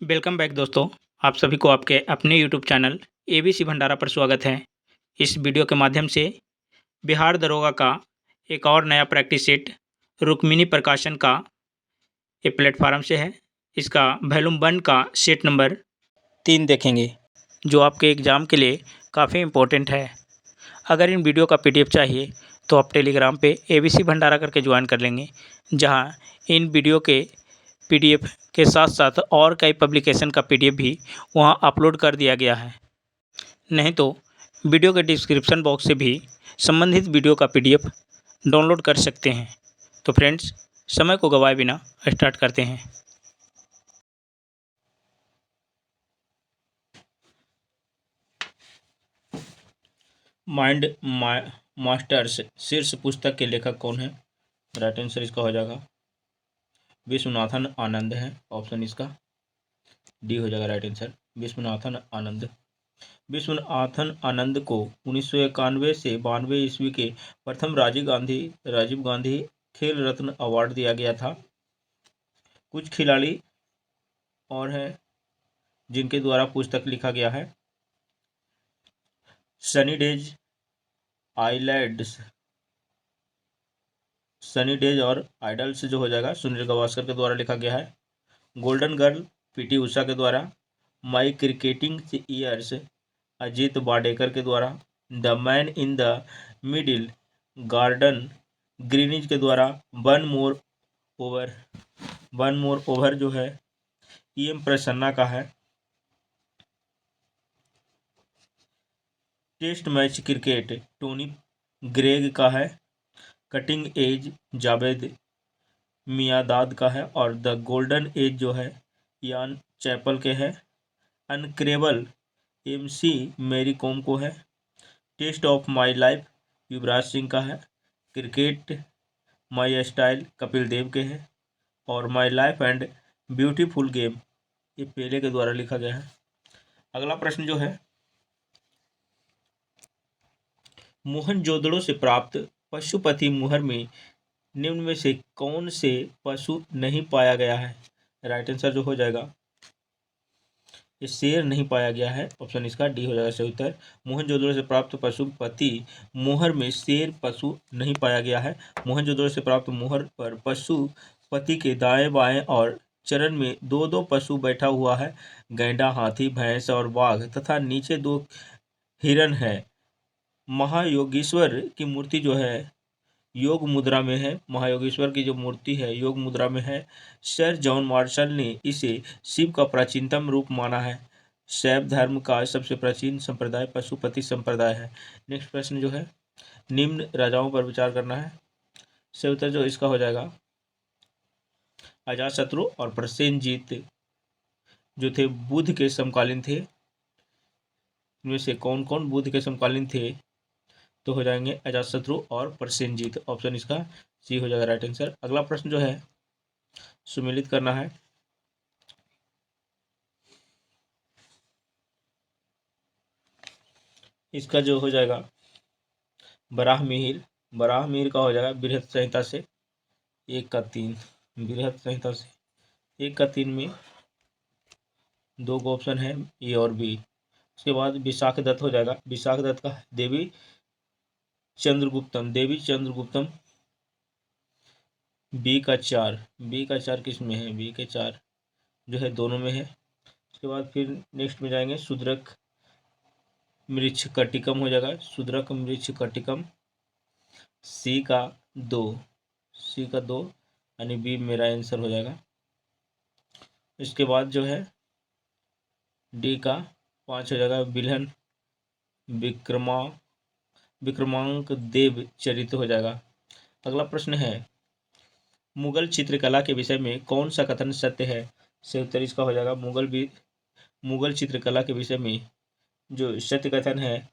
Welcome back दोस्तों। आप सभी को आपके अपने यूट्यूब चैनल एबीसी भंडारा पर स्वागत है। इस वीडियो के माध्यम से बिहार दरोगा का एक और नया प्रैक्टिस सेट रुक्मिणी प्रकाशन का एक प्लेटफार्म से है। इसका वॉल्यूम 1 का सेट नंबर 3 देखेंगे, जो आपके एग्ज़ाम के लिए काफ़ी इम्पोर्टेंट है। अगर इन वीडियो का पीडीएफ चाहिए तो आप टेलीग्राम पे एबीसी भंडारा करके ज्वाइन कर लेंगे, जहां इन वीडियो के पीडीएफ के साथ साथ और कई पब्लिकेशन का पीडीएफ भी वहां अपलोड कर दिया गया है। नहीं तो वीडियो के डिस्क्रिप्शन बॉक्स से भी संबंधित वीडियो का पीडीएफ डाउनलोड कर सकते हैं। तो फ्रेंड्स, समय को गवाए बिना स्टार्ट करते हैं। माइंड मास्टर्स शीर्ष पुस्तक के लेखक कौन है? राइट आंसर इसका हो जाएगा विश्वनाथन आनंद है। ऑप्शन इसका डी हो जाएगा राइट आंसर, विश्वनाथन आनंद। विश्वनाथन आनंद को 1991 से 92 ईस्वी के प्रथम राजीव गांधी खेल रत्न अवार्ड दिया गया था। कुछ खिलाड़ी और हैं जिनके द्वारा पुस्तक लिखा गया है। सनी डेज और आइडल्स जो हो जाएगा सुनील गावस्कर के द्वारा लिखा गया है। गोल्डन गर्ल पीटी उषा के द्वारा। माई क्रिकेटिंग ईयर्स अजीत वाडेकर के द्वारा। The man in the middle garden Greenidge के द्वारा। वन मोर ओवर जो है EM प्रसन्ना का है। Test match cricket Tony Greig का है। कटिंग एज जावेद मियादाद का है। और द गोल्डन एज जो है यान चैपल के है। अनक्रेबल MC मेरी कॉम को है। Test of my life Yuvraj Singh का है। Cricket my style Kapil Dev के है। और my life and beautiful game ये पेले के द्वारा लिखा गया है। अगला प्रश्न जो है, मोहनजोदड़ो से प्राप्त पशुपति मुहर में निम्न में से कौन से पशु नहीं पाया गया है? राइट आंसर जो हो जाएगा ये शेर नहीं पाया गया है। ऑप्शन इसका डी हो जाएगा सही उत्तर। मोहनजोदड़ो से प्राप्त पशुपति मुहर में शेर पशु नहीं पाया गया है। मोहनजोदड़ो से प्राप्त मुहर पर पशुपति के दाएं बाएं और चरण में दो दो पशु बैठा हुआ है। गैंडा, हाथी, भैंस और बाघ तथा नीचे 2 हिरण है। महायोगेश्वर की मूर्ति जो है योग मुद्रा में है। महायोगेश्वर की जो मूर्ति है योग मुद्रा में है। सर जॉन मार्शल ने इसे शिव का प्राचीनतम रूप माना है। शैव धर्म का सबसे प्राचीन संप्रदाय पशुपति संप्रदाय है। नेक्स्ट प्रश्न जो है, निम्न राजाओं पर विचार करना है। सही उत्तर जो इसका हो जाएगा अजातशत्रु और प्रसेनजीत जो थे बुद्ध के समकालीन थे। इनमें से कौन कौन बुद्ध के समकालीन थे? तो हो जाएंगे अजातशत्रु और प्रसेनजीत। ऑप्शन इसका सी हो जाएगा राइट आंसर। अगला प्रश्न जो है सुमेलित करना है। इसका जो हो जाएगा बराह मिहिर का हो जाएगा बृहत संहिता से 1 का 3। बृहत संहिता से 1 का 3 में 2 ऑप्शन है ए और बी। उसके बाद विशाख दत्त हो जाएगा। विशाख दत्त का देवी चंद्रगुप्तम बी का 4 किस में है? बी के 4 जो है दोनों में है। उसके बाद फिर नेक्स्ट में जाएंगे शूद्रक मृच्छकटिकम हो जाएगा। शूद्रक मृच्छकटिकम सी का 2 यानी बी मेरा आंसर हो जाएगा। इसके बाद जो है डी का 5 हो जाएगा बिल्हन विक्रमांक देव चरित्र हो जाएगा। अगला प्रश्न है, मुगल चित्रकला के विषय में कौन सा कथन सत्य है? सही उत्तर इसका हो जाएगा मुगल चित्रकला के विषय में जो सत्य कथन है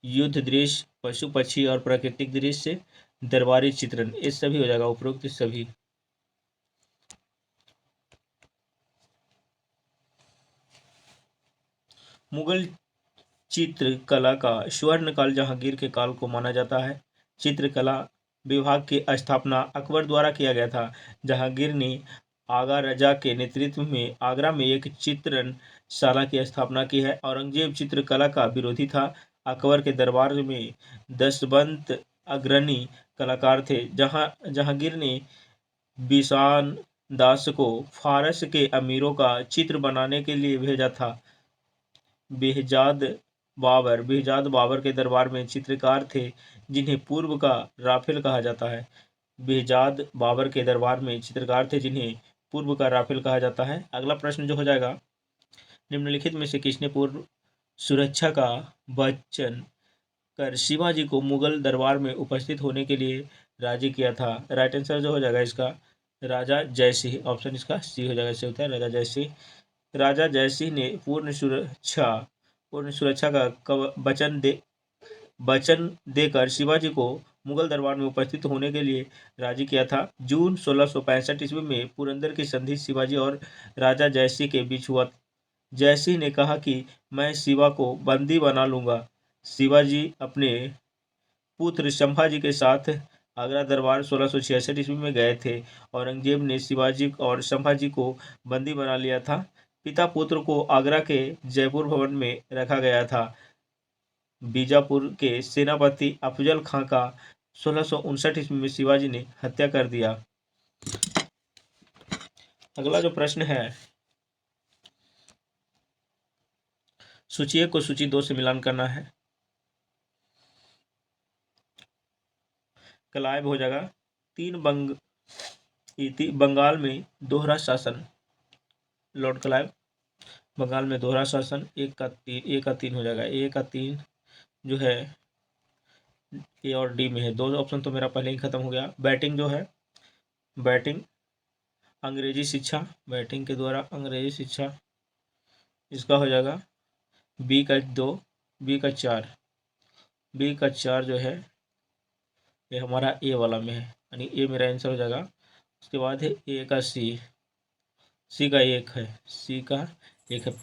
युद्ध दृश्य, पशु पक्षी और प्राकृतिक दृश्य, दरबारी चित्रण, ये सभी हो जाएगा उपरोक्त सभी। मुगल चित्रकला का स्वर्ण काल जहांगीर के काल को माना जाता है। चित्रकला विभाग की स्थापना अकबर द्वारा किया गया था। जहांगीर ने आगा रजा के नेतृत्व में आगरा में एक चित्रणशाला की स्थापना की है। औरंगजेब चित्रकला का विरोधी था। अकबर के दरबार में दसवंत अग्रणी कलाकार थे। जहांगीर ने बिशान दास को फारस के अमीरों का चित्र बनाने के लिए भेजा था। बेहजाद बाबर के दरबार में चित्रकार थे जिन्हें पूर्व का राफेल कहा जाता है। बेहजाद बाबर के दरबार में चित्रकार थे जिन्हें पूर्व का राफेल कहा जाता है। अगला प्रश्न जो हो जाएगा, निम्नलिखित में से किसने पूर्व सुरक्षा का वचन कर शिवाजी को मुगल दरबार में उपस्थित होने के लिए राजी किया था? राइट आंसर जो हो जाएगा इसका राजा जयसिंह। ऑप्शन इसका सी हो जाएगा, इससे होता है राजा जयसिंह। राजा जयसिंह ने पूर्ण सुरक्षा का वचन देकर शिवाजी को मुगल दरबार में उपस्थित होने के लिए राजी किया था। जून 1665 ईस्वी में पुरंदर की संधि शिवाजी और राजा जयसिंह के बीच हुआ। जयसिंह ने कहा कि मैं शिवा को बंदी बना लूंगा। शिवाजी अपने पुत्र संभाजी के साथ आगरा दरबार 1666 ईस्वी में गए थे। औरंगजेब ने शिवाजी और संभाजी को बंदी बना लिया था। पिता पुत्र को आगरा के जयपुर भवन में रखा गया था। बीजापुर के सेनापति अफजल खां का 1659 ईस्वी में शिवाजी ने हत्या कर दिया। अगला जो प्रश्न है, सूची 1 को सूची 2 से मिलान करना है। क्लाइव हो जाएगा। बंगाल में दोहरा शासन। लॉर्ड क्लाइव बंगाल में दोहरा शासन। 1 का 3 हो जाएगा। 1 का 3 जो है ए और डी में है। 2 ऑप्शन तो मेरा पहले ही खत्म हो गया। बैटिंग जो है, बैटिंग अंग्रेजी शिक्षा, बैटिंग के द्वारा अंग्रेजी शिक्षा, इसका हो जाएगा बी का 2, बी का 4। बी का 4 जो है ये हमारा ए वाला में है, यानी ए मेरा आंसर हो जाएगा। उसके बाद है ए का सी, सी का 1 है, सी का 1 है।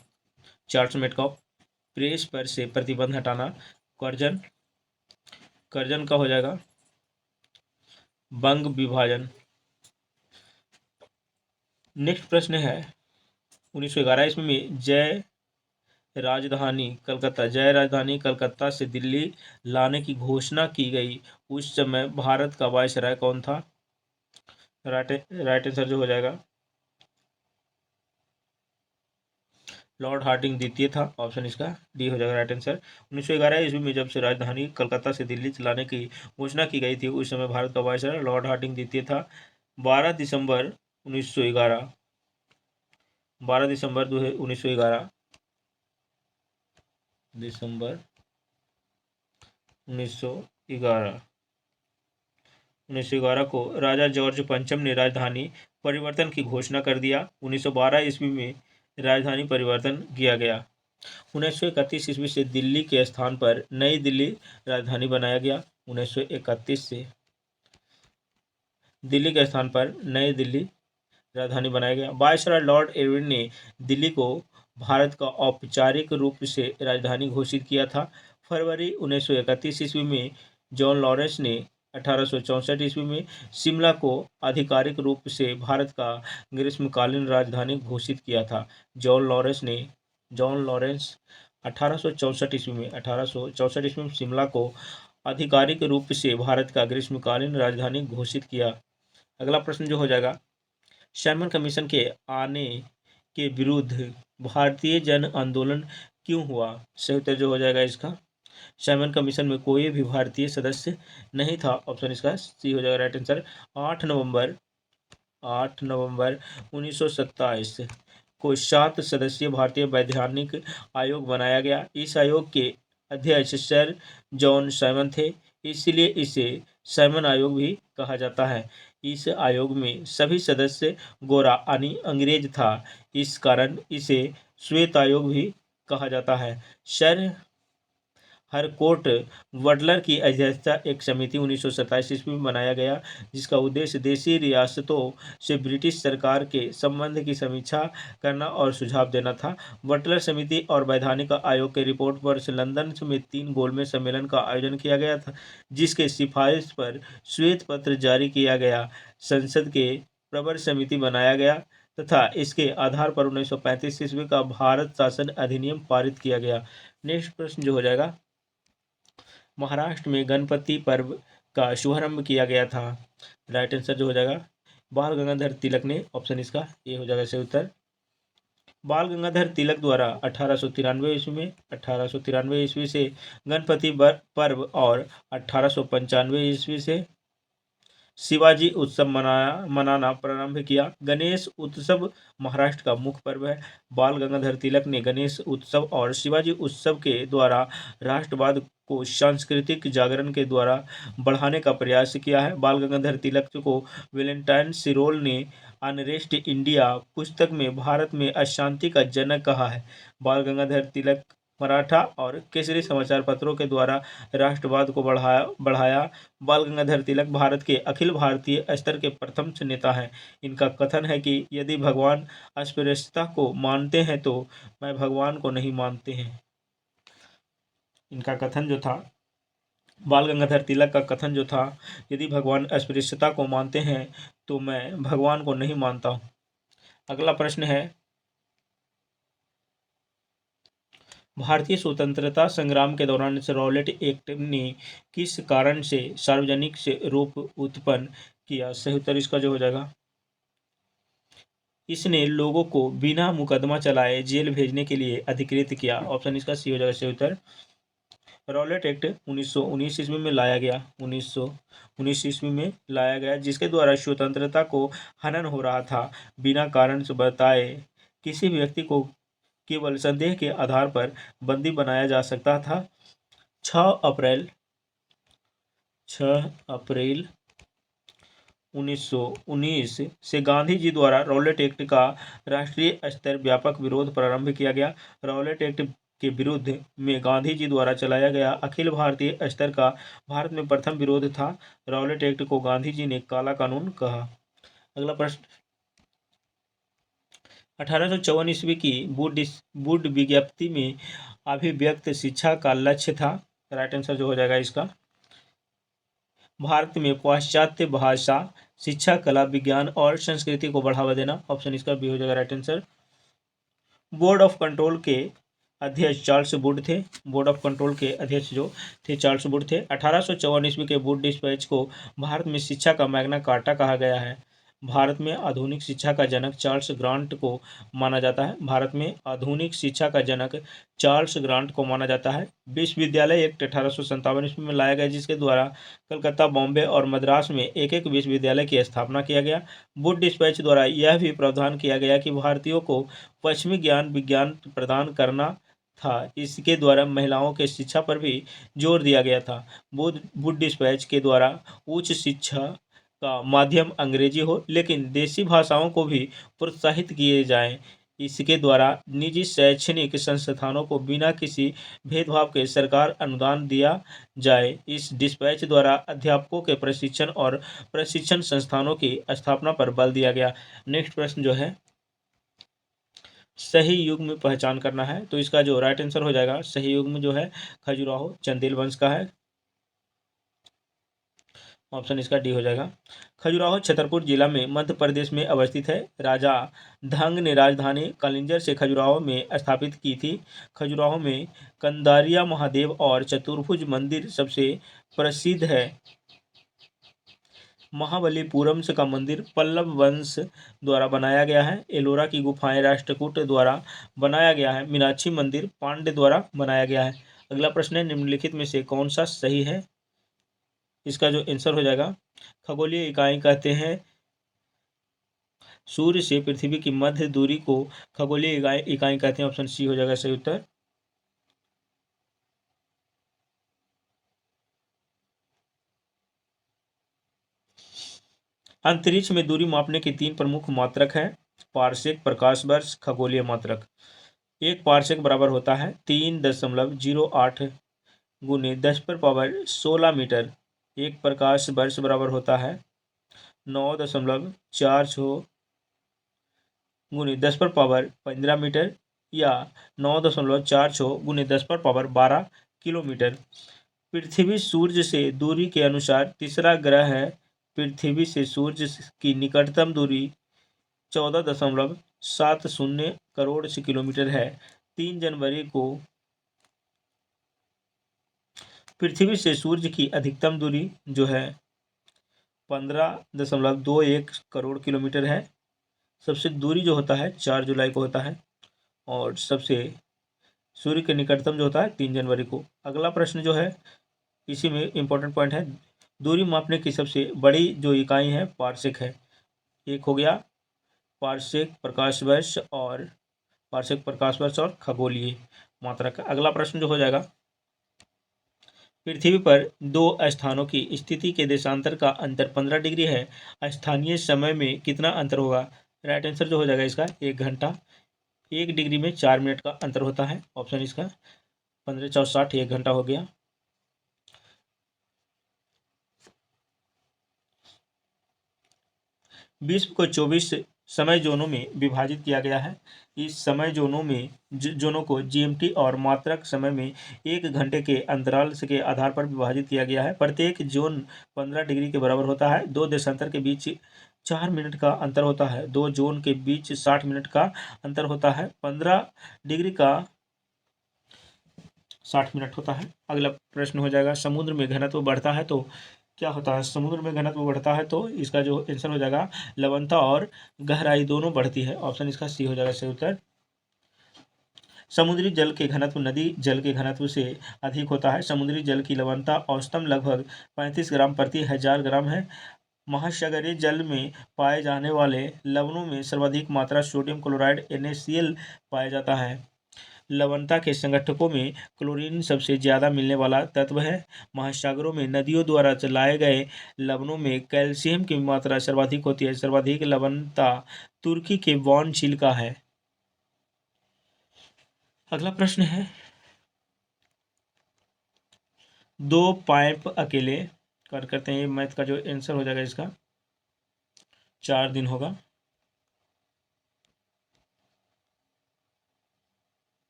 चार्ल्स मेटकॉफ, प्रेस पर से प्रतिबंध हटाना। कर्जन का हो जाएगा बंग विभाजन। नेक्स्ट प्रश्न है, 1911 ईस्वी में जय राजधानी कलकत्ता से दिल्ली लाने की घोषणा की गई। उस समय भारत का वायसराय कौन था? राइट आंसर जो हो जाएगा लॉर्ड हार्डिंग द्वितीय था। ऑप्शन इसका डी हो जाएगा राइट आंसर। 1911 ईस्वी में जब से राजधानी कलकत्ता से दिल्ली लाने की घोषणा की गई थी, उस समय भारत का वायसराय लॉर्ड हार्डिंग द्वितीय था। 12 दिसंबर 1911 12 दिसंबर 1911 दिसंबर 1911 को राजा जॉर्ज पंचम ने राजधानी परिवर्तन की घोषणा कर दिया। 1912 ईस्वी में राजधानी परिवर्तन किया गया। 1931 ईस्वी से दिल्ली के स्थान पर नई दिल्ली राजधानी बनाया गया। 1931 से दिल्ली के स्थान पर नई दिल्ली राजधानी बनाया गया। वायसराय लॉर्ड इरविन ने दिल्ली को भारत का औपचारिक रूप से राजधानी घोषित किया था। फरवरी 1931 ईस्वी में जॉन लॉरेंस ने 1864 ईस्वी में शिमला को आधिकारिक रूप से भारत का ग्रीष्मकालीन राजधानी घोषित किया था। जॉन लॉरेंस 1864 ईस्वी में शिमला को आधिकारिक रूप से भारत का ग्रीष्मकालीन राजधानी घोषित किया। अगला प्रश्न जो हो जाएगा, साइमन कमीशन के आने के विरुद्ध भारतीय जन आंदोलन क्यों हुआ? सही उत्तर जो हो जाएगा इसका, साइमन कमीशन में कोई भी भारतीय सदस्य नहीं था। ऑप्शन इसका सी हो जाएगा राइट आंसर। 8 नवंबर 1927 को 7 सदस्यीय भारतीय वैधानिक आयोग बनाया गया। इस आयोग के अध्यक्ष सर जॉन साइमन थे, इसलिए इसे साइमन आयोग भी कहा जाता है। इस आयोग में सभी सदस्य गोरा यानी अंग्रेज था, इस कारण इसे श्वेत आयोग भी कहा जाता है। सर हरकोर्ट वडलर की अध्यक्षता एक समिति 1927 ईस्वी में बनाया गया, जिसका उद्देश्य देशी रियासतों से ब्रिटिश सरकार के संबंध की समीक्षा करना और सुझाव देना था। वडलर समिति और वैधानिक आयोग के रिपोर्ट पर लंदन में 3 गोलमेज सम्मेलन का आयोजन किया गया था, जिसके सिफारिश पर श्वेत पत्र जारी किया गया। संसद के प्रवर समिति बनाया गया तथा इसके आधार पर 1935 ईस्वी का भारत शासन अधिनियम पारित किया गया। नेक्स्ट प्रश्न जो हो जाएगा, महाराष्ट्र में गणपति पर्व का शुभारंभ किया गया था। राइट आंसर जो हो जाएगा बाल गंगाधर तिलक ने, ऑप्शन इसका ये हो जाएगा सही उत्तर। बाल गंगाधर तिलक द्वारा 1893 ईस्वी से गणपति पर्व और 1895 ईस्वी से शिवाजी उत्सव मनाना प्रारंभ किया। गणेश उत्सव महाराष्ट्र का मुख्य पर्व है। बाल गंगाधर तिलक ने गणेश उत्सव और शिवाजी उत्सव के द्वारा राष्ट्रवाद को सांस्कृतिक जागरण के द्वारा बढ़ाने का प्रयास किया है। बाल गंगाधर तिलक को वैलेंटाइन सिरोल ने अनरेस्ट इंडिया पुस्तक में भारत में अशांति का जनक कहा है। बाल गंगाधर तिलक मराठा और केसरी समाचार पत्रों के द्वारा राष्ट्रवाद को बढ़ाया। बाल गंगाधर तिलक भारत के अखिल भारतीय स्तर के प्रथम नेता हैं। इनका कथन है कि यदि भगवान अस्पृश्यता को मानते हैं तो मैं भगवान को नहीं मानते हैं। इनका कथन जो था, बाल गंगाधर तिलक का कथन जो था, यदि भगवान अस्पृश्यता को मानते हैं तो मैं भगवान को नहीं मानता हूँ। अगला प्रश्न है, भारतीय स्वतंत्रता संग्राम के दौरान रॉलेट एक्ट ने किस कारण से सार्वजनिक से रूप उत्पन्न किया। सही उत्तर इसका जो हो जाएगा, इसने लोगों को बिना मुकदमा चलाए जेल भेजने के लिए अधिकृत किया। ऑप्शन इसका सी हो जाएगा सही उत्तर। रॉलेट एक्ट 1919 ईस्वी में लाया गया, 1919 ईस्वी में लाया गया, जिसके द्वारा स्वतंत्रता को हनन हो रहा था। बिना कारण से बताए किसी व्यक्ति को केवल संदेह के आधार पर बंदी बनाया जा सकता था। 6 अप्रैल 1919 से गांधी जी द्वारा रॉलेट एक्ट का राष्ट्रीय स्तर व्यापक विरोध प्रारंभ किया गया। रॉलेट एक्ट के विरुद्ध में गांधी जी द्वारा चलाया गया अखिल भारतीय स्तर का भारत में प्रथम विरोध था। रॉलेट एक्ट को गांधी जी ने काला कानून कहा। अगला प्रश्न, 1854 ईस्वी की वुड विज्ञप्ति में अभिव्यक्त शिक्षा का लक्ष्य था। राइट आंसर जो हो जाएगा इसका, भारत में पाश्चात्य भाषा, शिक्षा, कला, विज्ञान और संस्कृति को बढ़ावा देना। ऑप्शन इसका बी हो जाएगा right answer. Board of control के अध्यक्ष चार्ल्स वुड थे। बोर्ड ऑफ कंट्रोल के अध्यक्ष जो थे चार्ल्स वुड थे। 1854 ईस्वी के वुड डिस्पैच को भारत में शिक्षा का मैग्ना कार्टा कहा गया है। भारत में आधुनिक शिक्षा का जनक चार्ल्स ग्रांट को माना जाता है। भारत में आधुनिक शिक्षा का जनक चार्ल्स ग्रांट को माना जाता है। विश्वविद्यालय एक्ट 1857 ईस्वी में लाया गया, जिसके द्वारा कलकत्ता, बॉम्बे और मद्रास में एक एक विश्वविद्यालय की स्थापना किया गया। वुड डिस्पैच द्वारा यह भी प्रावधान किया गया कि भारतीयों को पश्चिमी ज्ञान विज्ञान प्रदान करना था। इसके द्वारा महिलाओं के शिक्षा पर भी जोर दिया गया था। वुड डिस्पैच के द्वारा उच्च शिक्षा का माध्यम अंग्रेजी हो, लेकिन देसी भाषाओं को भी प्रोत्साहित किए जाएं। इसके द्वारा निजी शैक्षणिक संस्थानों को बिना किसी भेदभाव के सरकार अनुदान दिया जाए। इस डिस्पैच द्वारा अध्यापकों के प्रशिक्षण और प्रशिक्षण संस्थानों की स्थापना पर बल दिया गया। नेक्स्ट प्रश्न जो है, सही युग में पहचान करना है, तो इसका जो राइट आंसर हो जाएगा, सही युग में जो है खजुराहो चंदेल वंश का है। ऑप्शन इसका डी हो जाएगा। खजुराहो छतरपुर जिला में मध्य प्रदेश में अवस्थित है। राजा धंग ने राजधानी कलिंजर से खजुराहो में स्थापित की थी। खजुराहो में कंदारिया महादेव और चतुर्भुज मंदिर सबसे प्रसिद्ध है। महाबलीपुरम का मंदिर पल्लव वंश द्वारा बनाया गया है। एलोरा की गुफाएं राष्ट्रकूट द्वारा बनाया गया है। मीनाक्षी मंदिर पांड्य द्वारा बनाया गया है। अगला प्रश्न है, निम्नलिखित में से कौन सा सही है। इसका जो आंसर हो जाएगा, खगोलीय इकाई कहते हैं सूर्य से पृथ्वी की मध्य दूरी को खगोलीय इकाई कहते हैं। ऑप्शन सी हो जाएगा सही उत्तर। अंतरिक्ष में दूरी मापने की 3 प्रमुख मात्रक हैं, पारसेक, प्रकाश वर्ष, खगोलीय मात्रक। एक पारसेक बराबर होता है 3.08 गुने 10⁻16 मीटर। एक प्रकाश वर्ष बराबर होता है 9.46 गुने 10⁻15 मीटर या 9.46 गुने 10⁻12 किलोमीटर। पृथ्वी सूर्य से दूरी के अनुसार तीसरा ग्रह है पृथ्वी से सूर्य की निकटतम दूरी 14.70 करोड़ से किलोमीटर है। 3 जनवरी को पृथ्वी से सूर्य की अधिकतम दूरी जो है 15.21 करोड़ किलोमीटर है। सबसे दूरी जो होता है 4 जुलाई को होता है और सबसे सूर्य के निकटतम जो होता है 3 जनवरी को। अगला प्रश्न जो है इसी में इंपॉर्टेंट पॉइंट है, दूरी मापने की सबसे बड़ी जो इकाई है पारसेक है। एक हो गया पारसेक प्रकाश वर्ष और खगोलीय मात्रक। अगला प्रश्न जो हो जाएगा, पृथ्वी पर दो स्थानों की स्थिति के देशांतर का अंतर 15 डिग्री है। स्थानीय समय में कितना अंतर होगा? राइट आंसर जो हो जाएगा इसका 1 घंटा। 1 डिग्री में 4 मिनट का अंतर होता है। ऑप्शन इसका 15 × 4 = 60, 1 घंटा हो गया। विश्व को 24 समय जोनों में विभाजित किया गया है। इस समय जोनों को जीएमटी और मात्रक समय में 1 घंटे के अंतराल के आधार पर विभाजित किया गया है। प्रत्येक जोन 15 डिग्री के बराबर होता है। दो देशांतर के बीच 4 मिनट का अंतर होता है। दो जोन के बीच 60 मिनट का अंतर होता है। 15 डिग्री का 60 मिनट होता है। अगला प्रश्न हो जाएगा, समुद्र में घनत्व बढ़ता है तो क्या होता है? समुद्र में घनत्व बढ़ता है तो इसका जो आंसर हो जाएगा लवणता और गहराई दोनों बढ़ती है। ऑप्शन इसका सी हो जाएगा सही उत्तर। समुद्री जल के घनत्व नदी जल के घनत्व से अधिक होता है। समुद्री जल की लवणता औसतन लगभग 35 ग्राम प्रति 1000 ग्राम है। महासागरीय जल में पाए जाने वाले लवणों में सर्वाधिक मात्रा सोडियम क्लोराइड NaCl पाया जाता है। लवणता के संगठकों में क्लोरीन सबसे ज्यादा मिलने वाला तत्व है। महासागरों में नदियों द्वारा चलाए गए लवणों में कैल्शियम की मात्रा सर्वाधिक होती है। सर्वाधिक लवणता तुर्की के वॉन झील का है। अगला प्रश्न है, दो पाइप अकेले करते हैं। मैथ का जो आंसर हो जाएगा इसका 4 दिन होगा।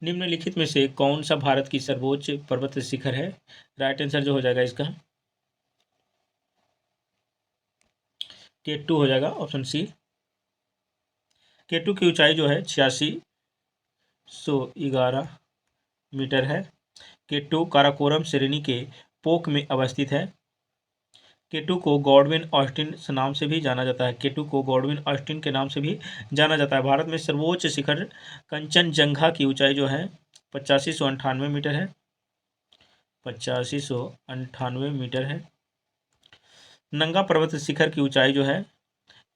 निम्नलिखित में से कौन सा भारत की सर्वोच्च पर्वत शिखर है? राइट आंसर जो हो जाएगा इसका K2 हो जाएगा। Option C. K2 की ऊंचाई जो है 8611 मीटर है। K2 काराकोरम श्रेणी के पोक में अवस्थित है। K2 को गॉडविन ऑस्टिन नाम से भी जाना जाता है। K2 को गॉडविन ऑस्टिन के नाम से भी जाना जाता है। भारत में सर्वोच्च शिखर कंचनजंगा की ऊंचाई जो है 8598 मीटर है। 8598 मीटर है। नंगा पर्वत शिखर की ऊंचाई जो है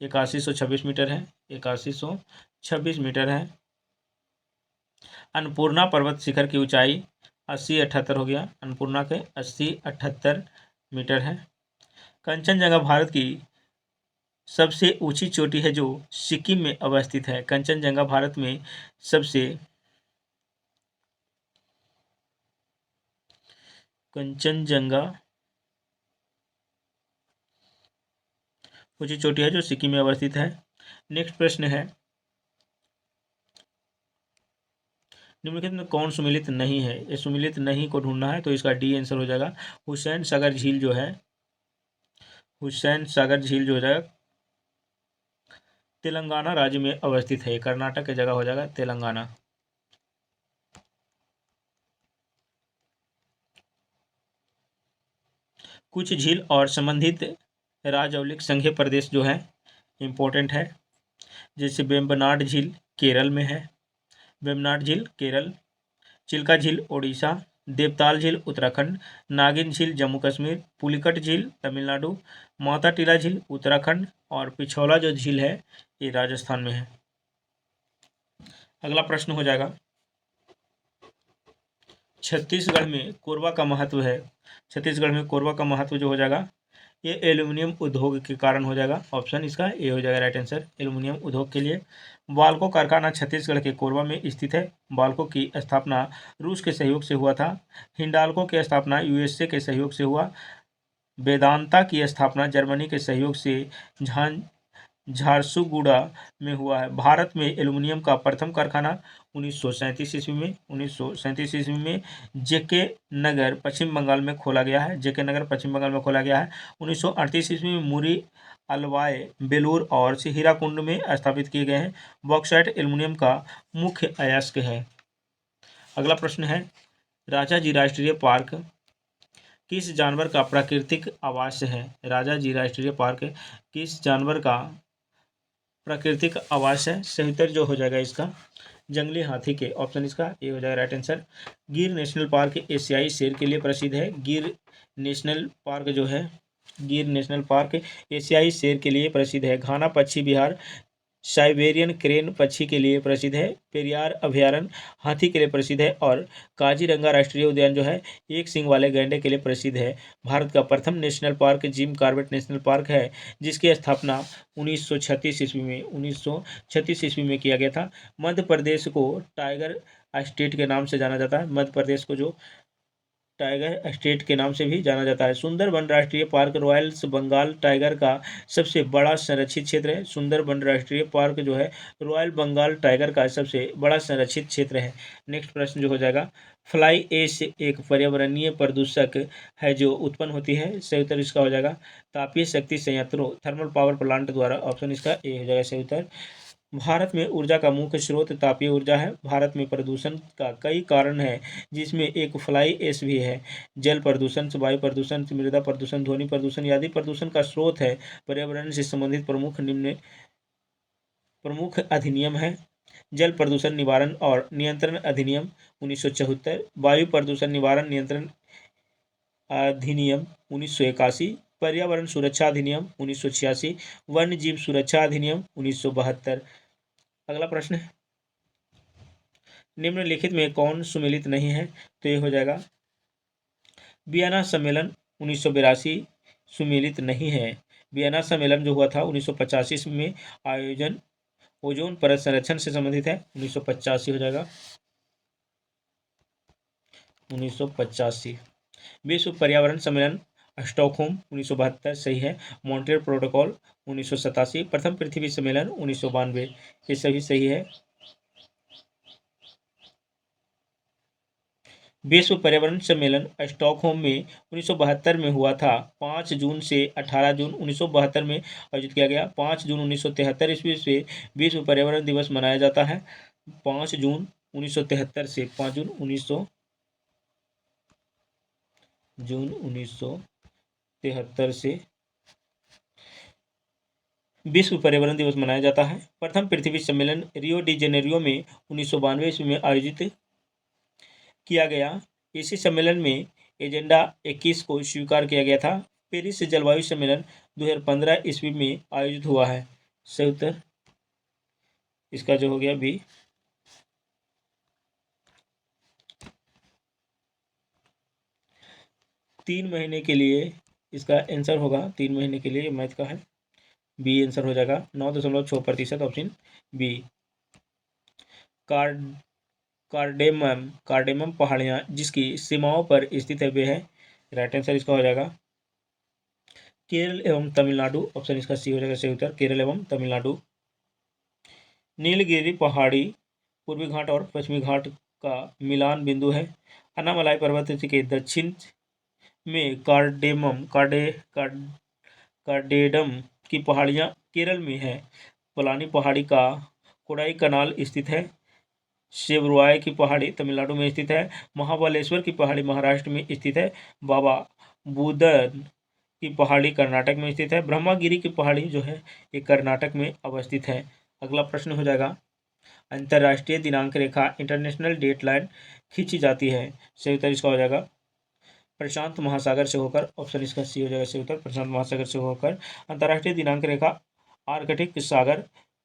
8126 मीटर है। 8126 मीटर है। अन्नपूर्णा पर्वत शिखर की ऊंचाई 8078 हो गया। अन्नपूर्णा के 8078 मीटर है। कंचनजंगा भारत की सबसे ऊंची चोटी है जो सिक्किम में अवस्थित है। कंचनजंगा भारत में सबसे कंचनजंगा ऊंची चोटी है जो सिक्किम में अवस्थित है। नेक्स्ट प्रश्न है, निम्नलिखित में कौन सुमेलित नहीं है? ये सुमेलित नहीं को ढूंढना है तो इसका डी आंसर हो जाएगा। हुसैन सागर झील जो है, हुसैन सागर झील जो हो जाएगा तेलंगाना राज्य में अवस्थित है। कर्नाटक की जगह हो जाएगा तेलंगाना। कुछ झील और संबंधित राजवलिक संघीय प्रदेश जो है इम्पोर्टेंट है, जैसे वेम्बनाड झील केरल में है। वेम्बनाड झील केरल, चिल्का झील ओडिशा, देवताल झील उत्तराखंड, नागिन झील जम्मू कश्मीर, पुलिकट झील तमिलनाडु, माता टीला झील उत्तराखंड और पिछौला जो झील है ये राजस्थान में है। अगला प्रश्न हो जाएगा, छत्तीसगढ़ में कोरबा का महत्व है। छत्तीसगढ़ में कोरबा का महत्व जो हो जाएगा ये एल्यूमिनियम उद्योग के कारण हो जाएगा। ऑप्शन इसका ए हो जाएगा राइट आंसर, एल्यूमिनियम उद्योग के लिए। बाल्को कारखाना छत्तीसगढ़ के कोरबा में स्थित है। बाल्को की स्थापना रूस के सहयोग से हुआ था। हिंडाल्को की स्थापना यूएसए के सहयोग से हुआ। वेदांता की स्थापना जर्मनी के सहयोग से झारसुगुड़ा में हुआ है। भारत में एल्युमिनियम का प्रथम कारखाना 1937 ईस्वी में 1937 ईस्वी में जेके नगर पश्चिम बंगाल में खोला गया है। जेके नगर पश्चिम बंगाल में खोला गया है। 1938 ईस्वी में मुरी अलवाय बेलूर और हीराकुंड में स्थापित किए गए हैं। बॉक्साइट एल्युमिनियम का मुख्य अयस्क है। अगला प्रश्न है, राजाजी राष्ट्रीय पार्क किस जानवर का प्राकृतिक आवास है? राजाजी राष्ट्रीय पार्क किस जानवर का प्राकृतिक आवास है? सही उत्तर जो हो जाएगा इसका जंगली हाथी के। ऑप्शन इसका ए हो जाएगा राइट आंसर। गिर नेशनल पार्क एशियाई शेर के लिए प्रसिद्ध है। गिर नेशनल पार्क जो है, गिर नेशनल पार्क एशियाई शेर के लिए प्रसिद्ध है। घाना पक्षी विहार साइबेरियन क्रेन पक्षी के लिए प्रसिद्ध है। पेरियार अभयारण्य हाथी के लिए प्रसिद्ध है। और काजीरंगा राष्ट्रीय उद्यान जो है एक सींग वाले गैंडे के लिए प्रसिद्ध है। भारत का प्रथम national park Jim Corbett national park है, जिसकी स्थापना 1936 ईस्वी में किया गया था। मध्य प्रदेश को टाइगर स्टेट के नाम से जाना जाता है। मध्य प्रदेश को जो टाइगर स्टेट के नाम से भी जाना जाता है। सुंदरबन राष्ट्रीय पार्क रॉयल बंगाल टाइगर का सबसे बड़ा संरक्षित क्षेत्र है। सुंदरबन राष्ट्रीय पार्क जो है रॉयल बंगाल टाइगर का सबसे बड़ा संरक्षित क्षेत्र है। नेक्स्ट प्रश्न जो हो जाएगा, फ्लाई ऐश एक पर्यावरणीय प्रदूषक है जो उत्पन्न होती है। सही उत्तर इसका हो जाएगा तापीय शक्ति संयंत्रों थर्मल पावर प्लांट द्वारा। ऑप्शन इसका ए हो जाएगा सही उत्तर। भारत में ऊर्जा का मुख्य स्रोत तापीय ऊर्जा है। भारत में प्रदूषण का कई कारण है, जिसमें एक फ्लाई ऐश भी है। जल प्रदूषण, वायु प्रदूषण, मृदा प्रदूषण, ध्वनि प्रदूषण आदि प्रदूषण का स्रोत है। पर्यावरण से संबंधित प्रमुख अधिनियम है। जल प्रदूषण निवारण और नियंत्रण अधिनियम 1974, वायु प्रदूषण निवारण नियंत्रण अधिनियम 1981, पर्यावरण सुरक्षा अधिनियम 1986, वन्य जीव सुरक्षा अधिनियम 1972। अगला प्रश्न है, निम्नलिखित में कौन सुमेलित नहीं है? तो ये हो जाएगा वियना सम्मेलन 1982 सुमेलित नहीं है। वियना सम्मेलन जो हुआ था 1985 में आयोजन ओजोन परत संरक्षण से संबंधित है। 1985 हो जाएगा 1985। विश्व पर्यावरण सम्मेलन स्टॉकहोम 1972 सही है। मॉन्ट्रियल प्रोटोकॉल 1987, प्रथम पृथ्वी सम्मेलन 1992, ये सभी सही है। विश्व पर्यावरण सम्मेलन स्टॉकहोम में 1972 में हुआ था। 5 जून से 18 जून 1972 में आयोजित किया गया। 5 जून 1973 ईस्वी से विश्व पर्यावरण दिवस मनाया जाता है। 5 जून 1973 से 5 जून 1973 से विश्व पर्यावरण दिवस मनाया जाता है। प्रथम पृथ्वी सम्मेलन रियो डी जेनेरियो में 1992 ईस्वी में आयोजित किया गया। इसी सम्मेलन में एजेंडा 21 को स्वीकार किया गया था। पेरिस जलवायु सम्मेलन 2015 ईस्वी में आयोजित हुआ है। सही उत्तर इसका जो हो गया बी। तीन महीने के लिए इसका आंसर होगा, 3 महीने के लिए मैथ का है, बी आंसर हो जाएगा 9.6%। Option B. कार्डेमम पहाड़ियाँ जिसकी सीमाओं पर स्थित है वे है। राइट आंसर इसका हो जाएगा केरल एवं तमिलनाडु। ऑप्शन इसका सी हो जाएगा सही उत्तर, केरल एवं तमिलनाडु। नीलगिरी पहाड़ी पूर्वी घाट और पश्चिमी घाट का मिलान बिंदु है। अन्नामलाई पर्वत के दक्षिण में कार्डेडम की पहाड़ियाँ केरल में है। पलानी पहाड़ी का कोडाई कनाल स्थित है। सेवरुआई की पहाड़ी तमिलनाडु में स्थित है। महाबलेश्वर की पहाड़ी महाराष्ट्र में स्थित है। बाबा बुदन की पहाड़ी कर्नाटक में स्थित है। ब्रह्मागिरी की पहाड़ी जो है ये कर्नाटक में अवस्थित है। अगला प्रश्न हो जाएगा, अंतर्राष्ट्रीय दिनांक रेखा इंटरनेशनल डेट लाइन खींची जाती है। सही उत्तर इसका हो जाएगा प्रशांत महासागर से होकर। ऑप्शन इसका सी हो जाएगा सही उत्तर, प्रशांत महासागर से होकर अंतर्राष्ट्रीय दिनांक रेखा आर्कटिक सागर,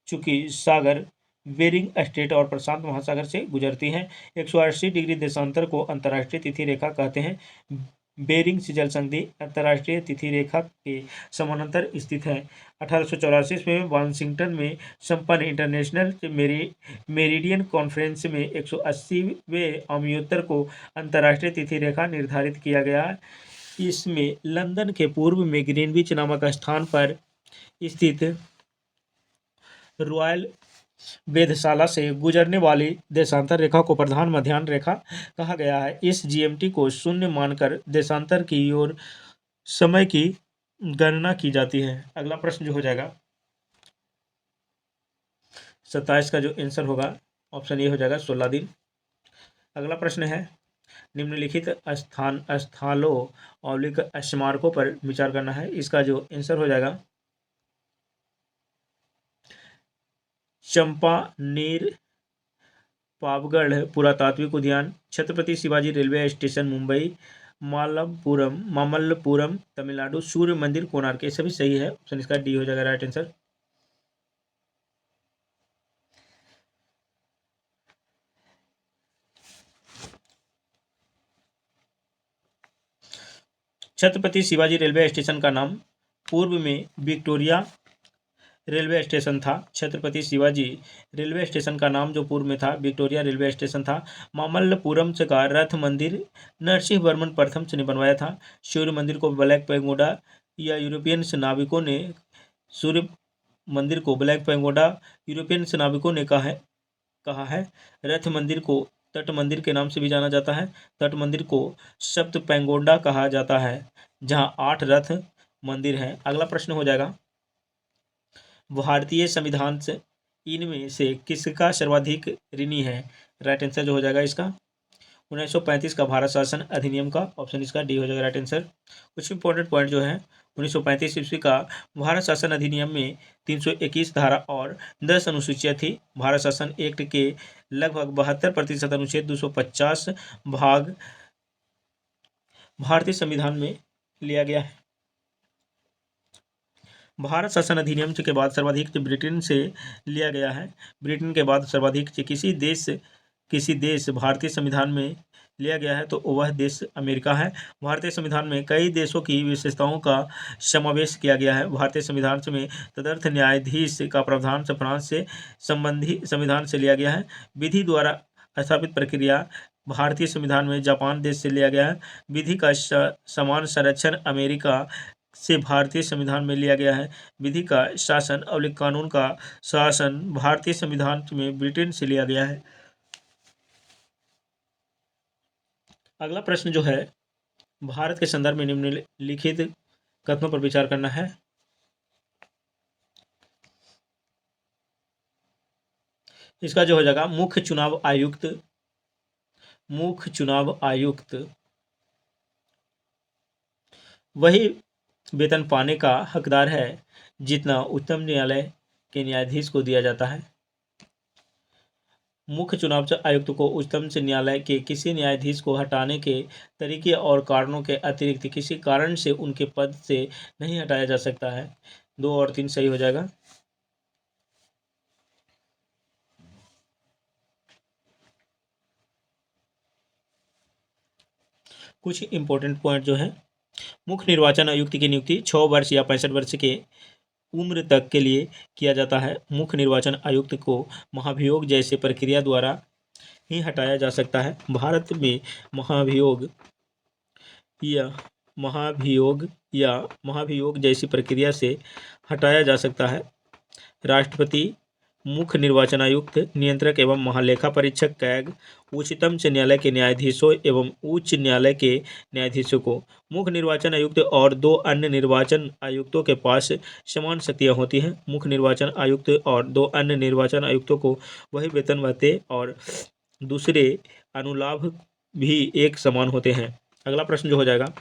चूंकि सागर बेरिंग स्ट्रेट और प्रशांत महासागर से गुजरती हैं। 180 डिग्री देशांतर को अंतर्राष्ट्रीय तिथि रेखा कहते हैं। बेरिंग जल संधि अंतर्राष्ट्रीय तिथि रेखा के समानांतर स्थित है। 1884 में वाशिंगटन में संपन्न इंटरनेशनल मेरिडियन कॉन्फ्रेंस में 180वें अमयोत्तर को अंतर्राष्ट्रीय तिथि रेखा निर्धारित किया गया। इसमें लंदन के पूर्व में ग्रीनविच नामक स्थान पर स्थित रॉयल वेधशाला से गुजरने वाली देशांतर रेखा को प्रधान मध्याह्न रेखा कहा गया है। इस जीएमटी को शून्य मानकर देशांतर की ओर समय की गणना की जाती है। अगला प्रश्न जो हो जाएगा 27 का जो आंसर होगा ऑप्शन ए हो जाएगा 16 दिन। अगला प्रश्न है निम्नलिखित स्थलों ऑब्लिक स्मारकों पर विचार करना है। इसका जो आंसर हो जाएगा चंपानेर पावगढ़ पुरातात्विक उद्यान, छत्रपति शिवाजी रेलवे स्टेशन मुंबई, मामल्लपुरम तमिलनाडु, सूर्य मंदिर कोणार्क। ये सभी सही है। ऑप्शन इसका डी हो जाएगा right answer. Chhatrapati Shivaji railway station का नाम पूर्व में विक्टोरिया रेलवे स्टेशन था। छत्रपति शिवाजी रेलवे स्टेशन का नाम जो पूर्व में था विक्टोरिया रेलवे स्टेशन था। मामल्लपुरम का रथ मंदिर नरसिंह वर्मन प्रथम से ने बनवाया था। सूर्य मंदिर को ब्लैक पैगोडा या यूरोपियन नाविकों ने सूर्य मंदिर को ब्लैक पैगोडा यूरोपियन नाविकों ने कहा है। रथ मंदिर को तट मंदिर के नाम से भी जाना जाता है। तट मंदिर को सप्त पैगोडा कहा जाता है जहां 8 रथ मंदिर हैं। अगला प्रश्न हो जाएगा भारतीय संविधान से इनमें से किसका सर्वाधिक ऋणी है। राइट आंसर जो हो जाएगा इसका 1935 का भारत शासन अधिनियम का। ऑप्शन इसका डी हो जाएगा राइट आंसर। कुछ इंपॉर्टेंट पॉइंट जो है 1935 ईस्वी का भारत शासन अधिनियम में 321 धारा और 10 अनुसूचियाँ थी। भारत शासन एक्ट के लगभग 72% अनुच्छेद 250 भाग भारतीय संविधान में लिया गया है। भारत शासन अधिनियम के बाद सर्वाधिक ब्रिटेन से लिया गया है। ब्रिटेन के बाद सर्वाधिक किसी देश भारतीय संविधान में लिया गया है तो वह देश अमेरिका है। भारतीय संविधान में कई देशों की विशेषताओं का समावेश किया गया है। भारतीय संविधान में तदर्थ न्यायाधीश का प्रावधान फ्रांस से संबंधी संविधान से लिया गया है। विधि द्वारा स्थापित प्रक्रिया भारतीय संविधान में जापान देश से लिया गया है। विधि का समान संरक्षण अमेरिका से भारतीय संविधान में लिया गया है। विधि का शासन और कानून का शासन भारतीय संविधान में ब्रिटेन से लिया गया है। अगला प्रश्न जो है भारत के संदर्भ में निम्नलिखित कथनों पर विचार करना है। इसका जो हो जाएगा मुख्य चुनाव आयुक्त वही वेतन पाने का हकदार है जितना उच्चतम न्यायालय के न्यायाधीश को दिया जाता है। मुख्य चुनाव आयुक्त को उच्चतम न्यायालय के किसी न्यायाधीश को हटाने के तरीके और कारणों के अतिरिक्त किसी कारण से उनके पद से नहीं हटाया जा सकता है। 2 और 3 सही हो जाएगा। कुछ इंपॉर्टेंट पॉइंट जो है मुख्य निर्वाचन आयुक्त की नियुक्ति 6 वर्ष या 65 वर्ष के उम्र तक के लिए किया जाता है। मुख्य निर्वाचन आयुक्त को महाभियोग जैसे प्रक्रिया द्वारा ही हटाया जा सकता है। भारत में महाभियोग जैसी प्रक्रिया से हटाया जा सकता है। राष्ट्रपति, मुख्य निर्वाचन आयुक्त, नियंत्रक एवं महालेखा परीक्षक कैग, उच्चतम न्यायालय के न्यायाधीशों एवं उच्च न्यायालय के न्यायाधीशों को मुख्य निर्वाचन आयुक्त और 2 अन्य निर्वाचन आयुक्तों के पास समान शक्तियां होती हैं। मुख्य निर्वाचन आयुक्त और 2 अन्य निर्वाचन आयुक्तों को वही वेतन भत्ते और दूसरे अनुलाभ भी एक समान होते हैं। अगला प्रश्न जो हो जाएगा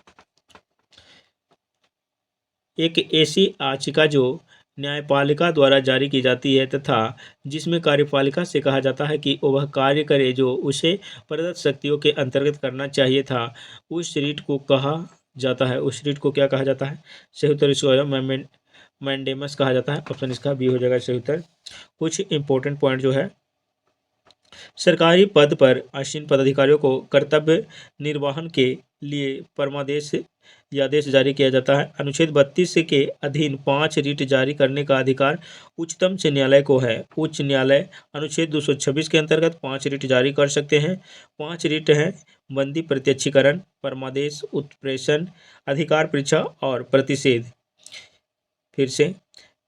एक ऐसी याचिका जो न्यायपालिका द्वारा जारी की जाती है तथा जिसमें कार्यपालिका से कहा जाता है कि वह कार्य करे जो उसे प्रदत्त शक्तियों के अंतर्गत करना चाहिए था, उस रीट को कहा जाता है। उस रीट को क्या कहा जाता है? सही उत्तर इसको मैंडेमस कहा जाता है। ऑप्शन इसका बी हो जाएगा सही उत्तर। कुछ इंपॉर्टेंट पॉइंट जो है सरकारी पद पर आसीन पदाधिकारियों को कर्तव्य निर्वहन के लिए परमादेश या आदेश जारी किया जाता है। अनुच्छेद 32 के अधीन 5 रीट जारी करने का अधिकार उच्चतम न्यायालय को है। उच्च न्यायालय अनुच्छेद 226 के अंतर्गत 5 रीट जारी कर सकते हैं। 5 रीट हैं बंदी प्रत्यक्षीकरण, परमादेश, उत्प्रेषण, अधिकार परीक्षा और प्रतिषेध। फिर से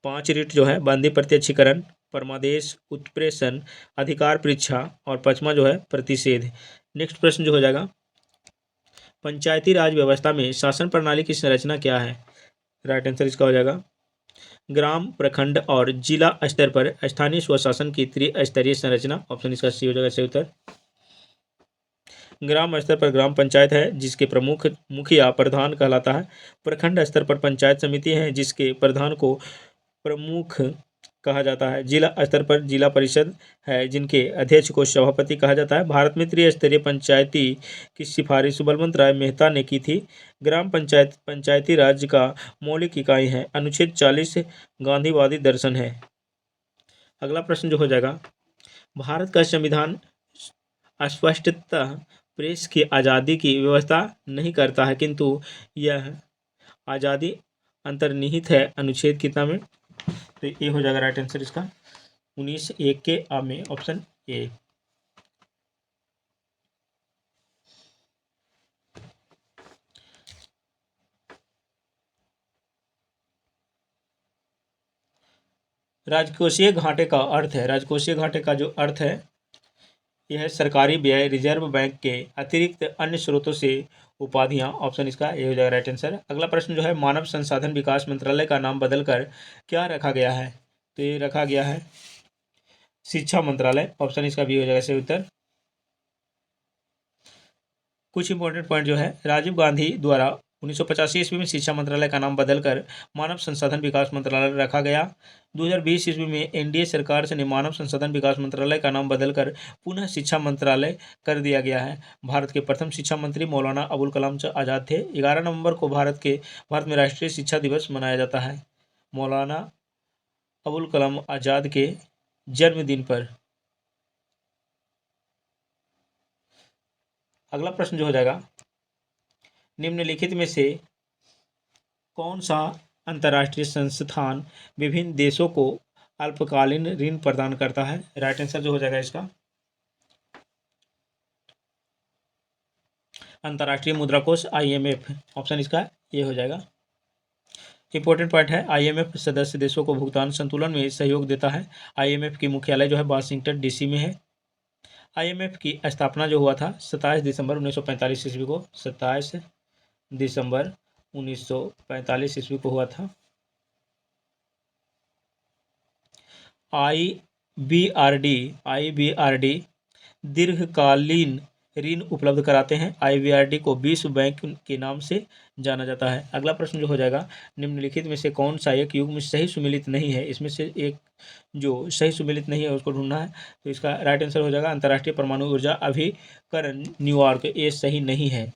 5 रीट जो है बंदी प्रत्यक्षीकरण, परमादेश, उत्प्रेषण, अधिकार परीक्षा और पांचवा जो है प्रतिषेध। नेक्स्ट प्रश्न जो हो जाएगा, पंचायती राज व्यवस्था में शासन प्रणाली की संरचना क्या है? राइट आंसर इसका हो जाएगा ग्राम, प्रखंड और जिला स्तर पर स्थानीय स्वशासन की त्रिस्तरीय संरचना। ऑप्शन इसका सी हो जाएगा सही उत्तर। ग्राम स्तर पर ग्राम पंचायत है जिसके प्रमुख मुखिया प्रधान कहलाता है। प्रखंड स्तर पर पंचायत समिति है जिसके प्रधान को प्रमुख कहा जाता है। जिला स्तर पर जिला परिषद है जिनके अध्यक्ष को सभापति कहा जाता है। भारत में त्रिस्तरीय पंचायती की सिफारिश बलवंत राय मेहता ने की थी। ग्राम पंचायत पंचायती राज का मौलिक इकाई है। अनुच्छेद 40 गांधीवादी दर्शन है। अगला प्रश्न जो हो जाएगा, भारत का संविधान स्पष्टतः प्रेस की आज़ादी की व्यवस्था नहीं करता है किंतु यह आज़ादी अंतर्निहित है अनुच्छेद कितना में? तो ये हो जाएगा राइट आंसर इसका 19(1) के आ में ऑप्शन ए। राजकोषीय घाटे का अर्थ है, राजकोषीय घाटे का जो अर्थ है यह सरकारी व्यय, रिजर्व बैंक के अतिरिक्त अन्य स्रोतों से उपाधियां। ऑप्शन इसका ए हो जाएगा राइट आंसर। अगला प्रश्न जो है, मानव संसाधन विकास मंत्रालय का नाम बदलकर क्या रखा गया है? तो ये रखा गया है शिक्षा मंत्रालय। ऑप्शन इसका बी हो जाएगा सही उत्तर। कुछ इंपॉर्टेंट पॉइंट जो है, राजीव गांधी द्वारा 1985 ईस्वी में शिक्षा मंत्रालय का नाम बदलकर मानव संसाधन विकास मंत्रालय रखा गया। 2020 ईस्वी में एनडीए सरकार से मानव संसाधन विकास मंत्रालय का नाम बदलकर पुनः शिक्षा मंत्रालय कर दिया गया है। भारत के प्रथम शिक्षा मंत्री मौलाना अबुल कलाम आज़ाद थे। 11 नवंबर को भारत में राष्ट्रीय शिक्षा दिवस मनाया जाता है मौलाना अबुल कलाम आज़ाद के जन्मदिन पर। अगला प्रश्न जो हो जाएगा, निम्नलिखित में से कौन सा अंतर्राष्ट्रीय संस्थान विभिन्न देशों को अल्पकालीन ऋण प्रदान करता है? राइट आंसर जो हो जाएगा इसका अंतर्राष्ट्रीय मुद्रा कोष IMF। ऑप्शन इसका ये हो जाएगा। इंपॉर्टेंट पॉइंट है, IMF सदस्य देशों को भुगतान संतुलन में सहयोग देता है। IMF की मुख्यालय जो है वाशिंगटन DC में है। IMF की स्थापना जो हुआ था 27 दिसंबर 1945 ईस्वी को, 27 दिसंबर 1945 ईस्वी को हुआ था। IBRD दीर्घकालीन ऋण उपलब्ध कराते हैं। IBRD को विश्व बैंक के नाम से जाना जाता है। अगला प्रश्न जो हो जाएगा, निम्नलिखित में से कौन सा एक युग्म सही सुमेलित नहीं है? इसमें से एक जो सही सुमेलित नहीं है उसको ढूंढना है। तो इसका राइट आंसर हो जाएगा अंतर्राष्ट्रीय परमाणु ऊर्जा अभिकरण न्यूयॉर्क। ये सही नहीं है।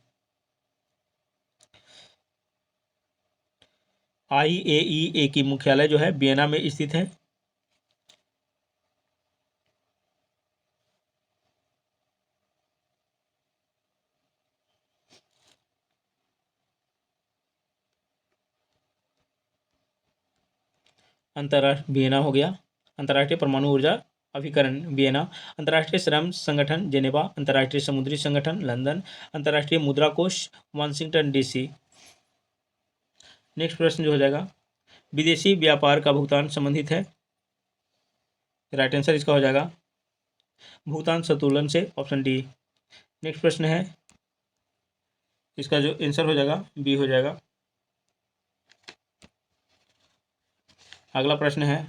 IAEA की मुख्यालय जो है वियना में स्थित है। अंतर्राष्ट्रीय वियना हो गया। अंतर्राष्ट्रीय परमाणु ऊर्जा अभिकरण वियना। अंतर्राष्ट्रीय श्रम संगठन जेनेवा। अंतर्राष्ट्रीय समुद्री संगठन लंदन। अंतर्राष्ट्रीय मुद्रा कोष वाशिंगटन DC। नेक्स्ट प्रश्न जो हो जाएगा, विदेशी व्यापार का भुगतान संबंधित है। राइट आंसर इसका हो जाएगा भुगतान संतुलन से। Option D. नेक्स्ट प्रश्न है, इसका जो आंसर हो जाएगा बी हो जाएगा। अगला प्रश्न है,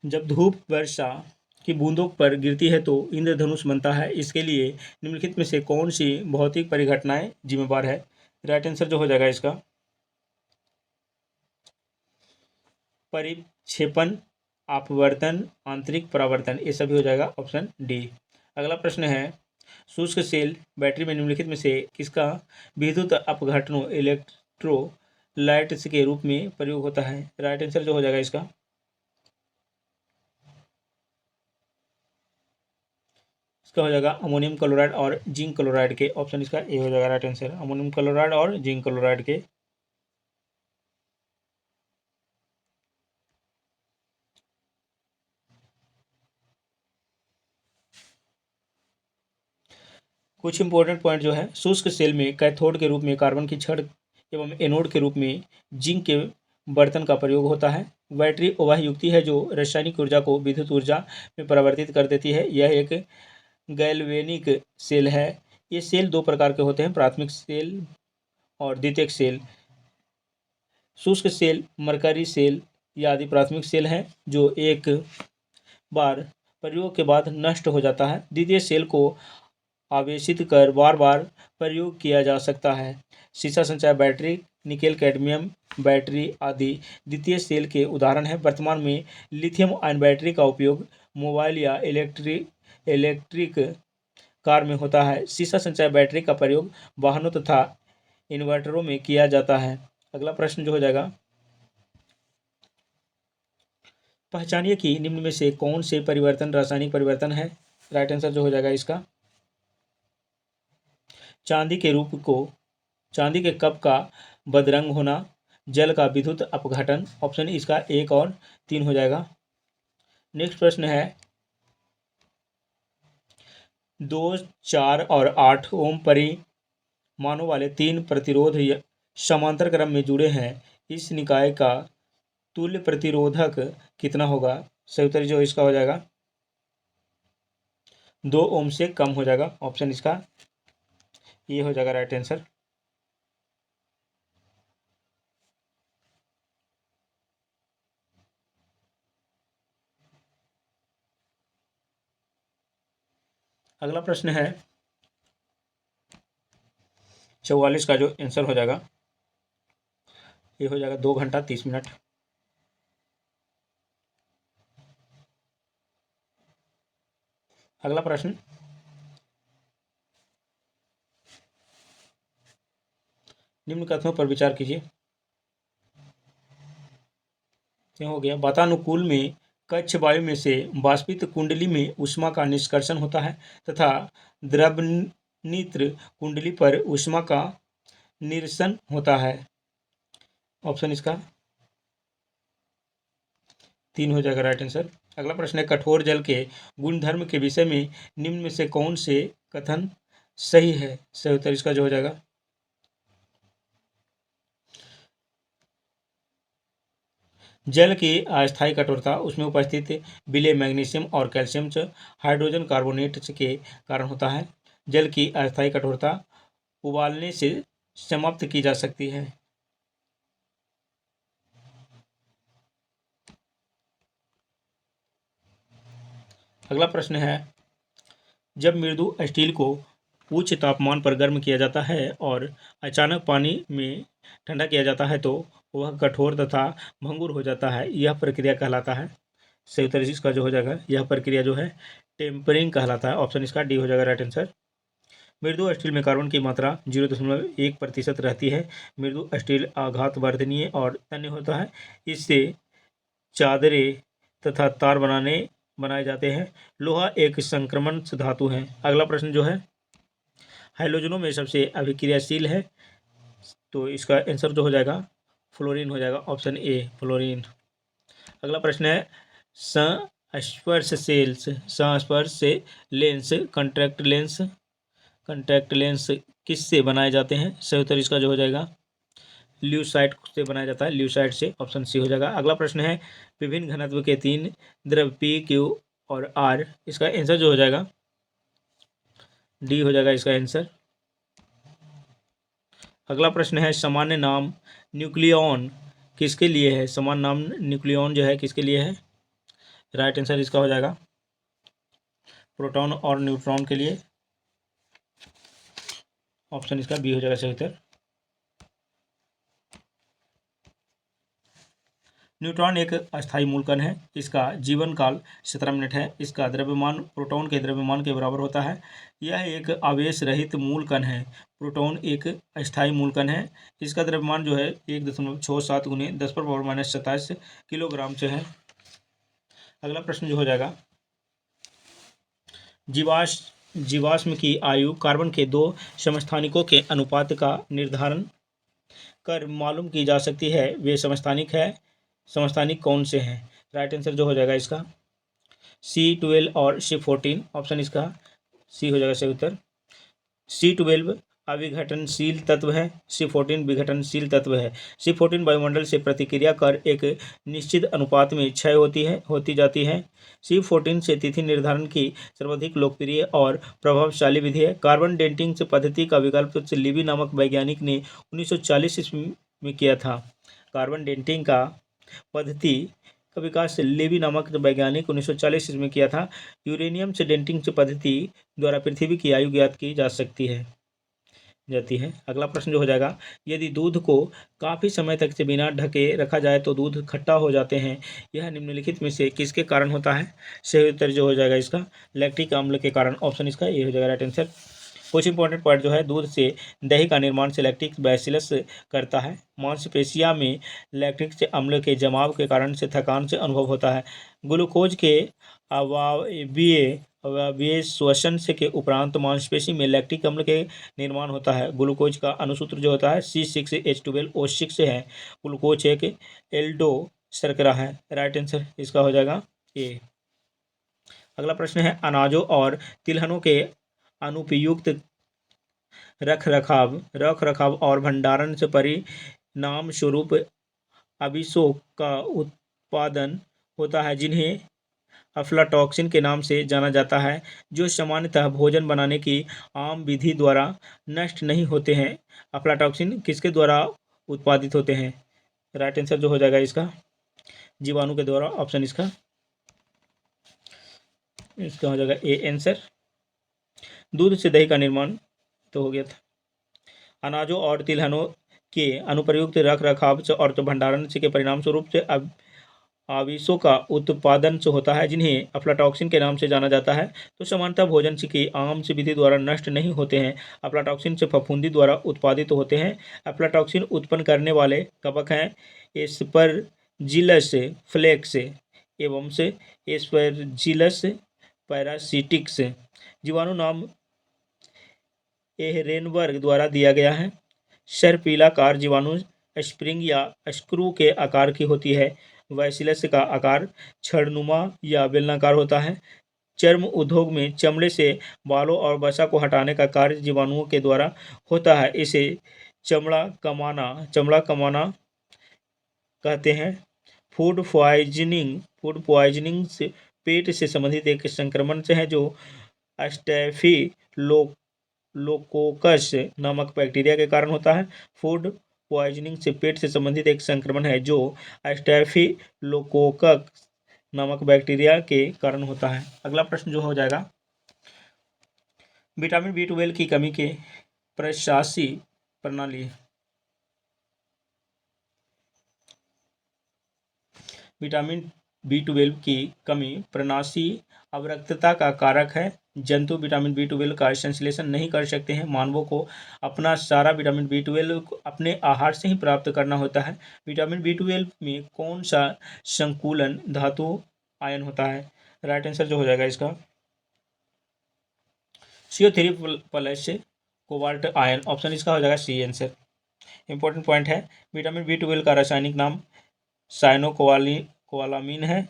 जब धूप वर्षा की बूंदों पर गिरती है तो इंद्रधनुष बनता है। इसके लिए निम्नलिखित में से कौन सी भौतिक परिघटनाएं जिम्मेवार है? राइट आंसर जो हो जाएगा इसका परिक्षेपण, अपवर्तन, आंतरिक परावर्तन, ये सभी हो जाएगा ऑप्शन डी। अगला प्रश्न है, शुष्क सेल बैटरी में निम्नलिखित में से किसका विद्युत अपघटनों इलेक्ट्रोलाइट्स के रूप में प्रयोग होता है? राइट आंसर जो हो जाएगा इसका हो जाएगा अमोनियम क्लोराइड और जिंक क्लोराइड के। ऑप्शन इसका ए हो जाएगा राइट आंसर, अमोनियम क्लोराइड और जिंक क्लोराइड के। कुछ इंपॉर्टेंट पॉइंट जो है, शुष्क सेल में कैथोड के रूप में कार्बन की छड़ एवं एनोड के रूप में जिंक के बर्तन का प्रयोग होता है। बैटरी वह युक्ति है जो रासायनिक ऊर्जा को विद्युत ऊर्जा में परिवर्तित कर देती है। यह एक गैल्वेनिक सेल है। ये सेल दो प्रकार के होते हैं, प्राथमिक सेल और द्वितीयक सेल। शुष्क सेल मरकरी सेल या आदि प्राथमिक सेल है जो एक बार प्रयोग के बाद नष्ट हो जाता है। द्वितीय सेल को आवेशित कर बार बार प्रयोग किया जा सकता है। सीसा संचार बैटरी, निकेल कैडमियम बैटरी आदि द्वितीय सेल के उदाहरण हैं। वर्तमान में लिथियम आयन बैटरी का उपयोग मोबाइल या इलेक्ट्रिक कार में होता है। सीसा संचार बैटरी का प्रयोग वाहनों तथा इन्वर्टरों में किया जाता है। अगला प्रश्न जो हो जाएगा, पहचानिए कि निम्न में से कौन से परिवर्तन रासायनिक परिवर्तन है। राइट आंसर जो हो जाएगा इसका, चांदी के कप का बदरंग होना, जल का विद्युत अपघटन। ऑप्शन इसका 1 और 3 हो जाएगा। नेक्स्ट प्रश्न है, 2, 4 और 8 ओम परिमाणों वाले 3 प्रतिरोध समांतर क्रम में जुड़े हैं। इस निकाय का तुल्य प्रतिरोधक कितना होगा। सही उत्तर जो इसका हो जाएगा 2 ओम से कम हो जाएगा। ऑप्शन इसका ये हो जाएगा राइट आंसर। अगला प्रश्न है 44 का जो आंसर हो जाएगा ये हो जाएगा 2 घंटा 30 मिनट। अगला प्रश्न, निम्न कथनों पर विचार कीजिए। क्या हो गया, वातानुकूल में कक्ष वायु में से वाष्पित कुंडली में ऊष्मा का निष्कर्षण होता है तथा द्रवनित्र कुंडली पर ऊष्मा का निरसन होता है। ऑप्शन इसका 3 हो जाएगा राइट आंसर। अगला प्रश्न है, कठोर जल के गुणधर्म के विषय में निम्न में से कौन से कथन सही है। सही उत्तर इसका जो हो जाएगा, जल की अस्थायी कठोरता उसमें उपस्थित विलेय मैग्नीशियम और कैल्शियम हाइड्रोजन कार्बोनेट के कारण होता है। जल की अस्थायी कठोरता उबालने से समाप्त की जा सकती है। अगला प्रश्न है, जब मृदु स्टील को उच्च तापमान पर गर्म किया जाता है और अचानक पानी में ठंडा किया जाता है तो वह कठोर तथा भंगुर हो जाता है। यह प्रक्रिया कहलाता है। सही उत्तर इसका जो हो जाएगा, यह प्रक्रिया जो है टेम्परिंग कहलाता है। ऑप्शन इसका डी हो जाएगा राइट आंसर। मृदु स्टील में कार्बन की मात्रा 0.1% रहती है। मृदु स्टील आघात वर्धनीय और तन्य होता है। इससे चादरें तथा तार बनाए जाते हैं। लोहा एक संक्रमण धातु है। अगला प्रश्न जो है, हाइड्रोजनों में सबसे अभिक्रियाशील है तो इसका आंसर जो हो जाएगा फ्लोरीन हो जाएगा। Option A fluorine. अगला प्रश्न है, संस्पर्श लेंस कंटैक्ट लेंस किससे बनाए जाते हैं। सही उत्तर इसका जो हो जाएगा ल्यूसाइट से बनाया जाता है, ल्यूसाइट से। ऑप्शन सी हो जाएगा। अगला प्रश्न है, विभिन्न घनत्व के 3 द्रव पी क्यू और आर। इसका आंसर जो हो जाएगा डी हो जाएगा इसका आंसर। अगला प्रश्न है, सामान्य नाम न्यूक्लियॉन किसके लिए है। सामान्य नाम न्यूक्लियॉन जो है किसके लिए है। राइट आंसर इसका हो जाएगा प्रोटॉन और न्यूट्रॉन के लिए। ऑप्शन इसका बी हो जाएगा सही उत्तर। न्यूट्रॉन एक अस्थायी मूलकण है। इसका जीवन काल 17 मिनट है। इसका द्रव्यमान प्रोटॉन के द्रव्यमान के बराबर होता है। यह एक आवेश रहित मूलकण है। प्रोटॉन एक अस्थायी मूलकण है। इसका द्रव्यमान जो है 1.67 गुने 10⁻⁻27 किलोग्राम से है। अगला प्रश्न जो हो जाएगा, जीवाश्म की आयु कार्बन के 2 समस्थानिकों के अनुपात का निर्धारण कर मालूम की जा सकती है। वे समस्थानिक कौन से हैं। राइट आंसर जो हो जाएगा इसका C12 और C14। ऑप्शन इसका सी हो जाएगा सही उत्तर। C12 अविघटनशील तत्व है, C14 विघटनशील तत्व है। C14 वायुमंडल से प्रतिक्रिया कर एक निश्चित अनुपात में क्षय होती जाती है। C14 से तिथि निर्धारण की सर्वाधिक लोकप्रिय और प्रभावशाली विधि है। कार्बन डेटिंग पद्धति का विकल्प लिबी नामक वैज्ञानिक ने 1940 ईस्वी में किया था। कार्बन डेटिंग का पद्धति का विकास लेवी नामक वैज्ञानिक 1940 ईस्वी में किया था। यूरेनियम से डेटिंग पद्धति द्वारा पृथ्वी की आयु ज्ञात की जा सकती है जाती है। अगला प्रश्न जो हो जाएगा, यदि दूध को काफ़ी समय तक से बिना ढके रखा जाए तो दूध खट्टा हो जाते हैं, यह निम्नलिखित में से किसके कारण होता है? सही उत्तर जो हो जाएगा इसका लैक्टिक अम्ल के कारण। ऑप्शन इसका ये हो जाएगा राइट आंसर। कुछ इंपॉर्टेंट पॉइंट जो है, दूध से दही का निर्माण से लैक्टिक बैसिलस करता है। मांसपेशिया में लैक्टिक से अम्ल के जमाव के कारण से थकान से अनुभव होता है। ग्लूकोज के अवायवीय श्वसन से के उपरांत मांसपेशी में लैक्टिक अम्ल के निर्माण होता है। ग्लूकोज का अणुसूत्र जो होता है C6H12O6 है। ग्लूकोज एक एल्डो शर्करा है। राइट आंसर इसका हो जाएगा ए। अगला प्रश्न है, अनाजों और तिलहनों के अनुपयुक्त रख रखाव और भंडारण से परिणाम स्वरूप अविशों का उत्पादन होता है, जिन्हें अफ्लाटॉक्सिन के नाम से जाना जाता है, जो सामान्यतः भोजन बनाने की आम विधि द्वारा नष्ट नहीं होते हैं। अफ्लाटॉक्सिन किसके द्वारा उत्पादित होते हैं? राइट आंसर जो हो जाएगा इसका जीवाणु के द्वारा। ऑप्शन इसका हो जाएगा ए आंसर। दूध से दही का निर्माण तो हो गया था। अनाजों और तिलहनों के अनुपयुक्त रख रखाव से और भंडारण से के परिणाम स्वरूप से आविशों का उत्पादन से होता है, जिन्हें अफ्लाटॉक्सिन के नाम से जाना जाता है, तो सामान्यतः भोजन की आम से विधि द्वारा नष्ट नहीं होते हैं। अफ्लाटॉक्सिन से फफूंदी द्वारा उत्पादित होते हैं। अफ्लाटॉक्सिन उत्पन्न करने वाले कवक हैं एस्परजिलस फ्लेक्स एवं एस्परजिलस पैरासिटिक्स। जीवाणु नाम एहरेनबर्ग द्वारा दिया गया है। सर्पिलाकार जीवाणु स्प्रिंग या स्क्रू के आकार की होती है। बैसिलस का आकार छड़नुमा या बेलनाकार होता है। चर्म उद्योग में चमड़े से बालों और वसा को हटाने का कार्य जीवाणुओं के द्वारा होता है। इसे चमड़ा कमाना कहते हैं। फूड पॉइजनिंग से पेट से संबंधित एक संक्रमण से है, जो स्टैफिलोकोकस नामक बैक्टीरिया के कारण होता है। फूड पॉइजनिंग से पेट से संबंधित एक संक्रमण है, जो स्टैफिलोकोकस नामक बैक्टीरिया के कारण होता है। अगला प्रश्न जो हो जाएगा, विटामिन B12 की कमी के प्रशासी प्रणाली। विटामिन B12 की कमी प्रणाशी अवरक्तता का कारक है। जंतु विटामिन B12 का संश्लेषण नहीं कर सकते हैं। मानवों को अपना सारा विटामिन B12 अपने आहार से ही प्राप्त करना होता है। विटामिन B12 में कौन सा संकुलन धातु आयन होता है? राइट आंसर जो हो जाएगा इसका CO3+ कोबाल्ट आयन। ऑप्शन इसका हो जाएगा सी आंसर। इंपॉर्टेंट पॉइंट है, विटामिन B12 का रासायनिक नाम साइनोकोबालामीन है।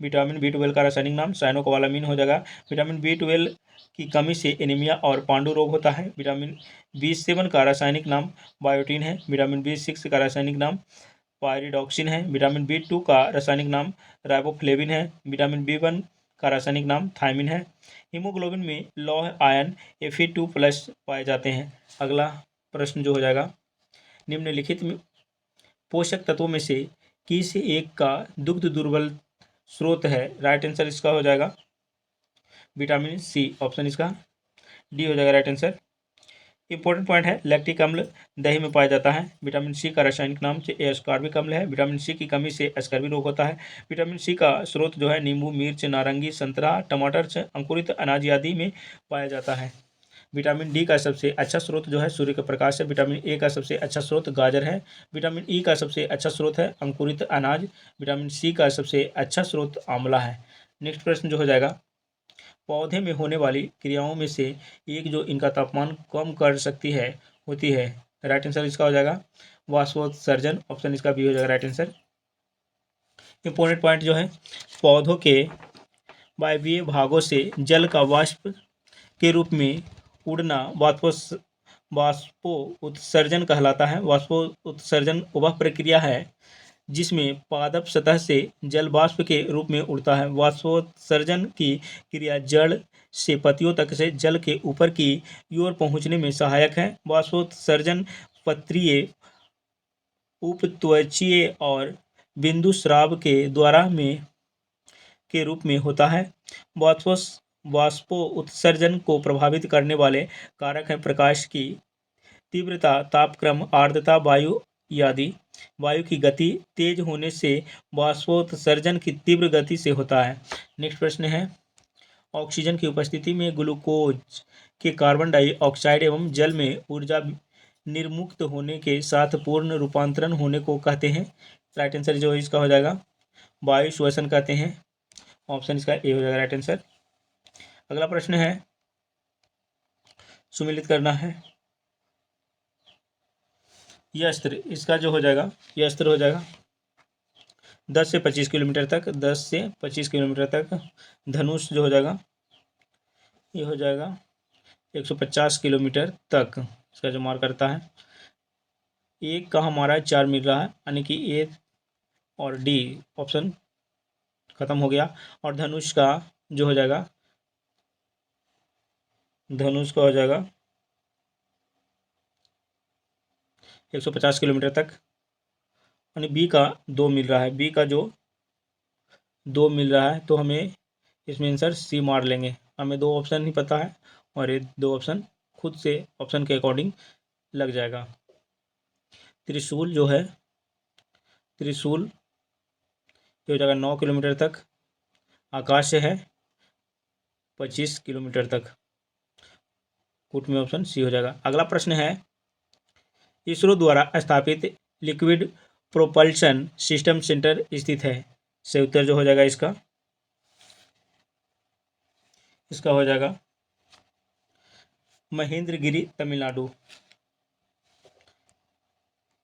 विटामिन B12 का रासायनिक नाम साइनोकोबालामीन हो जाएगा। विटामिन B12 की कमी से एनीमिया और पांडु रोग होता है। विटामिन B7 का रासायनिक नाम बायोटीन है। विटामिन B6 का रासायनिक नाम पायरिडॉक्सिन है। विटामिन B2 का रासायनिक नाम राइबोफ्लेविन है। विटामिन B1 का रासायनिक नाम थायमिन है। हीमोग्लोबिन में लौह आयन Fe2+ पाए जाते हैं। अगला प्रश्न जो हो जाएगा, निम्नलिखित में पोषक तत्वों में से किस एक का दुग्ध दुर्बल स्रोत है? राइट आंसर इसका हो जाएगा विटामिन सी। ऑप्शन इसका डी हो जाएगा राइट आंसर। इंपॉर्टेंट पॉइंट है, लैक्टिक अम्ल दही में पाया जाता है। विटामिन सी का रासायनिक नाम से एस्कॉर्बिक अम्ल है। विटामिन सी की कमी से स्कर्वी रोग होता है। विटामिन सी का स्रोत जो है नींबू, मिर्च, नारंगी, संतरा, टमाटर से अंकुरित अनाज आदि में पाया जाता है। विटामिन डी का सबसे अच्छा स्रोत जो है सूर्य के प्रकाश है। विटामिन ए का सबसे अच्छा स्रोत गाजर है। विटामिन ई का सबसे अच्छा स्रोत है अंकुरित अनाज। विटामिन सी का सबसे अच्छा स्रोत आंवला है। नेक्स्ट प्रश्न जो हो जाएगा, पौधे में होने वाली क्रियाओं में से एक जो इनका तापमान कम कर सकती है होती है। राइट आंसर इसका हो जाएगा वाष्पोत्सर्जन। ऑप्शन इसका बी हो जाएगा राइट आंसर। इंपॉर्टेंट पॉइंट जो है, पौधों के वायवीय भागों से जल का वाष्प के रूप में उड़ना वाष्पो उत्सर्जन कहलाता है। वाष्पो उत्सर्जन वह प्रक्रिया है जिसमें पादप सतह से जल वाष्प के रूप में उड़ता है। वाष्पोत्सर्जन की क्रिया जड़ से पत्तियों तक से जल के ऊपर की ओर पहुंचने में सहायक है। वाष्पोत्सर्जन पत्रीय, उपत्वचीय और बिंदु स्राव के द्वारा में के रूप में होता है। वाष्पोत्सर्जन को प्रभावित करने वाले कारक हैं प्रकाश की तीव्रता, तापक्रम, आर्द्रता, वायु आदि। वायु की गति तेज होने से वाष्पोत्सर्जन की तीव्र गति से होता है। नेक्स्ट प्रश्न है, ऑक्सीजन की उपस्थिति में ग्लूकोज के कार्बन डाइऑक्साइड एवं जल में ऊर्जा निर्मुक्त होने के साथ पूर्ण रूपांतरण होने को कहते हैं। राइट आंसर जो इसका हो जाएगा वायु श्वसन कहते हैं। ऑप्शन इसका ए हो जाएगा राइट आंसर। अगला प्रश्न है, सुमिलित करना है। यह अस्त्र, इसका जो हो जाएगा, यह अस्त्र हो जाएगा 10 से 25 किलोमीटर तक, 10 से 25 किलोमीटर तक। धनुष जो हो जाएगा ये हो जाएगा 150 किलोमीटर तक, इसका जो मार करता है। एक का हमारा 4 मिल रहा है, यानी कि ए और डी ऑप्शन खत्म हो गया। और धनुष का जो हो जाएगा, धनुष का हो जाएगा 150 किलोमीटर तक, यानी बी का 2 मिल रहा है। बी का जो 2 मिल रहा है तो हमें इसमें आंसर सी मार लेंगे। हमें 2 ऑप्शन ही पता है और ये 2 ऑप्शन खुद से ऑप्शन के अकॉर्डिंग लग जाएगा। त्रिशूल जो है, त्रिशूल ये हो जाएगा 9 किलोमीटर तक। आकाश है 25 किलोमीटर तक। कूट में ऑप्शन सी हो जाएगा। अगला प्रश्न है, इसरो द्वारा स्थापित लिक्विड प्रोपल्शन सिस्टम सेंटर स्थित है। सही उत्तर जो हो जाएगा इसका हो जाएगा महेंद्रगिरी, तमिलनाडु।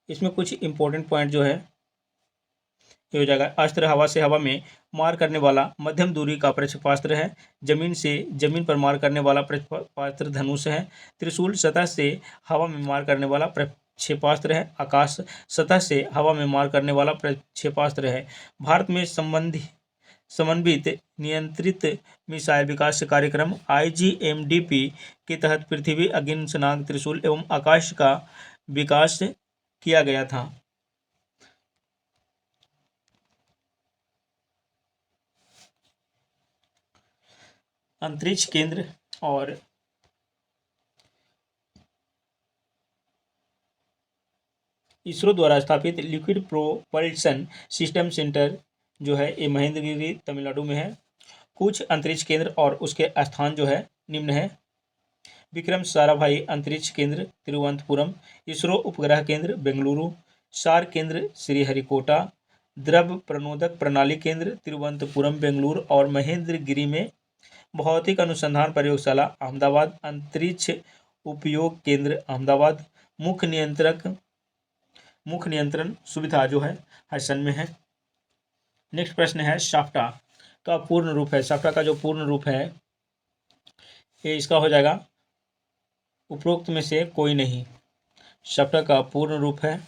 इसमें कुछ इंपॉर्टेंट पॉइंट जो है ये हो जाएगा, अस्त्र हवा से हवा में मार करने वाला मध्यम दूरी का प्रक्षेपास्त्र है। जमीन से जमीन पर मार करने वाला प्रक्षेपास्त्र धनुष है। त्रिशूल सतह से हवा में मार करने वाला प्रक्षेपास्त्र है। आकाश सतह से हवा में मार करने वाला प्रक्षेपास्त्र है। भारत में समन्वित नियंत्रित मिसाइल विकास कार्यक्रम IGMDP के तहत पृथ्वी, अग्निशनाग, त्रिशूल एवं आकाश का विकास किया गया था। अंतरिक्ष केंद्र और इसरो द्वारा स्थापित लिक्विड प्रोपल्शन सिस्टम सेंटर जो है ये महेंद्रगिरी, तमिलनाडु में है। कुछ अंतरिक्ष केंद्र और उसके स्थान जो है निम्न है। विक्रम साराभाई अंतरिक्ष केंद्र तिरुवनंतपुरम, इसरो उपग्रह केंद्र बेंगलुरु, सार केंद्र श्रीहरिकोटा, द्रव प्रणोदक प्रणाली केंद्र तिरुवनंतपुरम बेंगलुरु और महेंद्रगिरी में भौतिक अनुसंधान प्रयोगशाला अहमदाबाद, अंतरिक्ष उपयोग केंद्र अहमदाबाद, मुख्य नियंत्रण सुविधा जो है हसन में है। नेक्स्ट प्रश्न है, साफ्टा का पूर्ण रूप है। साफ्टा का जो पूर्ण रूप है ये इसका हो जाएगा उपरोक्त में से कोई नहीं। साफ्टा का पूर्ण रूप है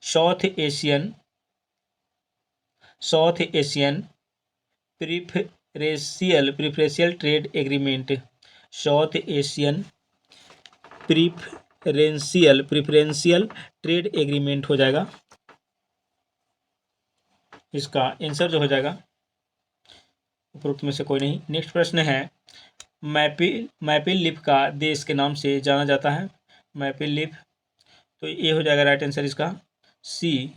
south Asian preferential trade agreement. South Asian preferential trade agreement हो जाएगा इसका आंसर जो हो जाएगा, उपरोक्त में से कोई नहीं। नेक्स्ट प्रश्न है, मैपिल लीफ का देश के नाम से जाना जाता है। मैपिल लीफ, तो ये हो जाएगा राइट आंसर इसका सी,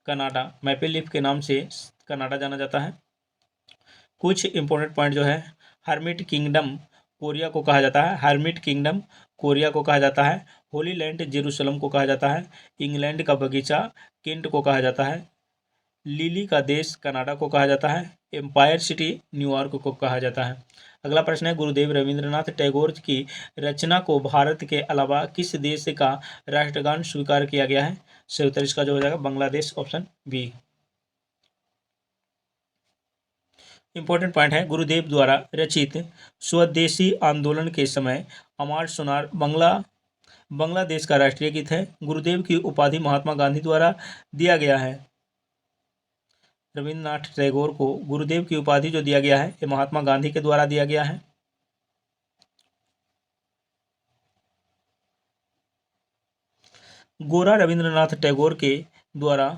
कनाडा। मैपिल लीफ के नाम से कनाडा जाना जाता है। कुछ इंपॉर्टेंट पॉइंट जो है, हर्मिट किंगडम कोरिया को कहा जाता है। हर्मिट किंगडम कोरिया को कहा जाता है। होली लैंड जेरूसलम को कहा जाता है। इंग्लैंड का बगीचा केंट को कहा जाता है। लिली का देश कनाडा को कहा जाता है। एम्पायर सिटी न्यूयॉर्क को कहा जाता है। अगला प्रश्न है, गुरुदेव रविंद्रनाथ टैगोर की रचना को भारत के अलावा किस देश का राष्ट्रगान स्वीकार किया गया है। सही उत्तर इसका जो हो जाएगा Bangladesh, option B. Important point है, गुरुदेव द्वारा रचित स्वदेशी आंदोलन के समय अमार सोनार बांग्लादेश का राष्ट्रीय गीत है। गुरुदेव की उपाधि महात्मा गांधी द्वारा दिया गया है। रविन्द्रनाथ टैगोर को गुरुदेव की उपाधि जो दिया गया है ये महात्मा गांधी के द्वारा दिया गया है। गोरा रविन्द्रनाथ टैगोर के द्वारा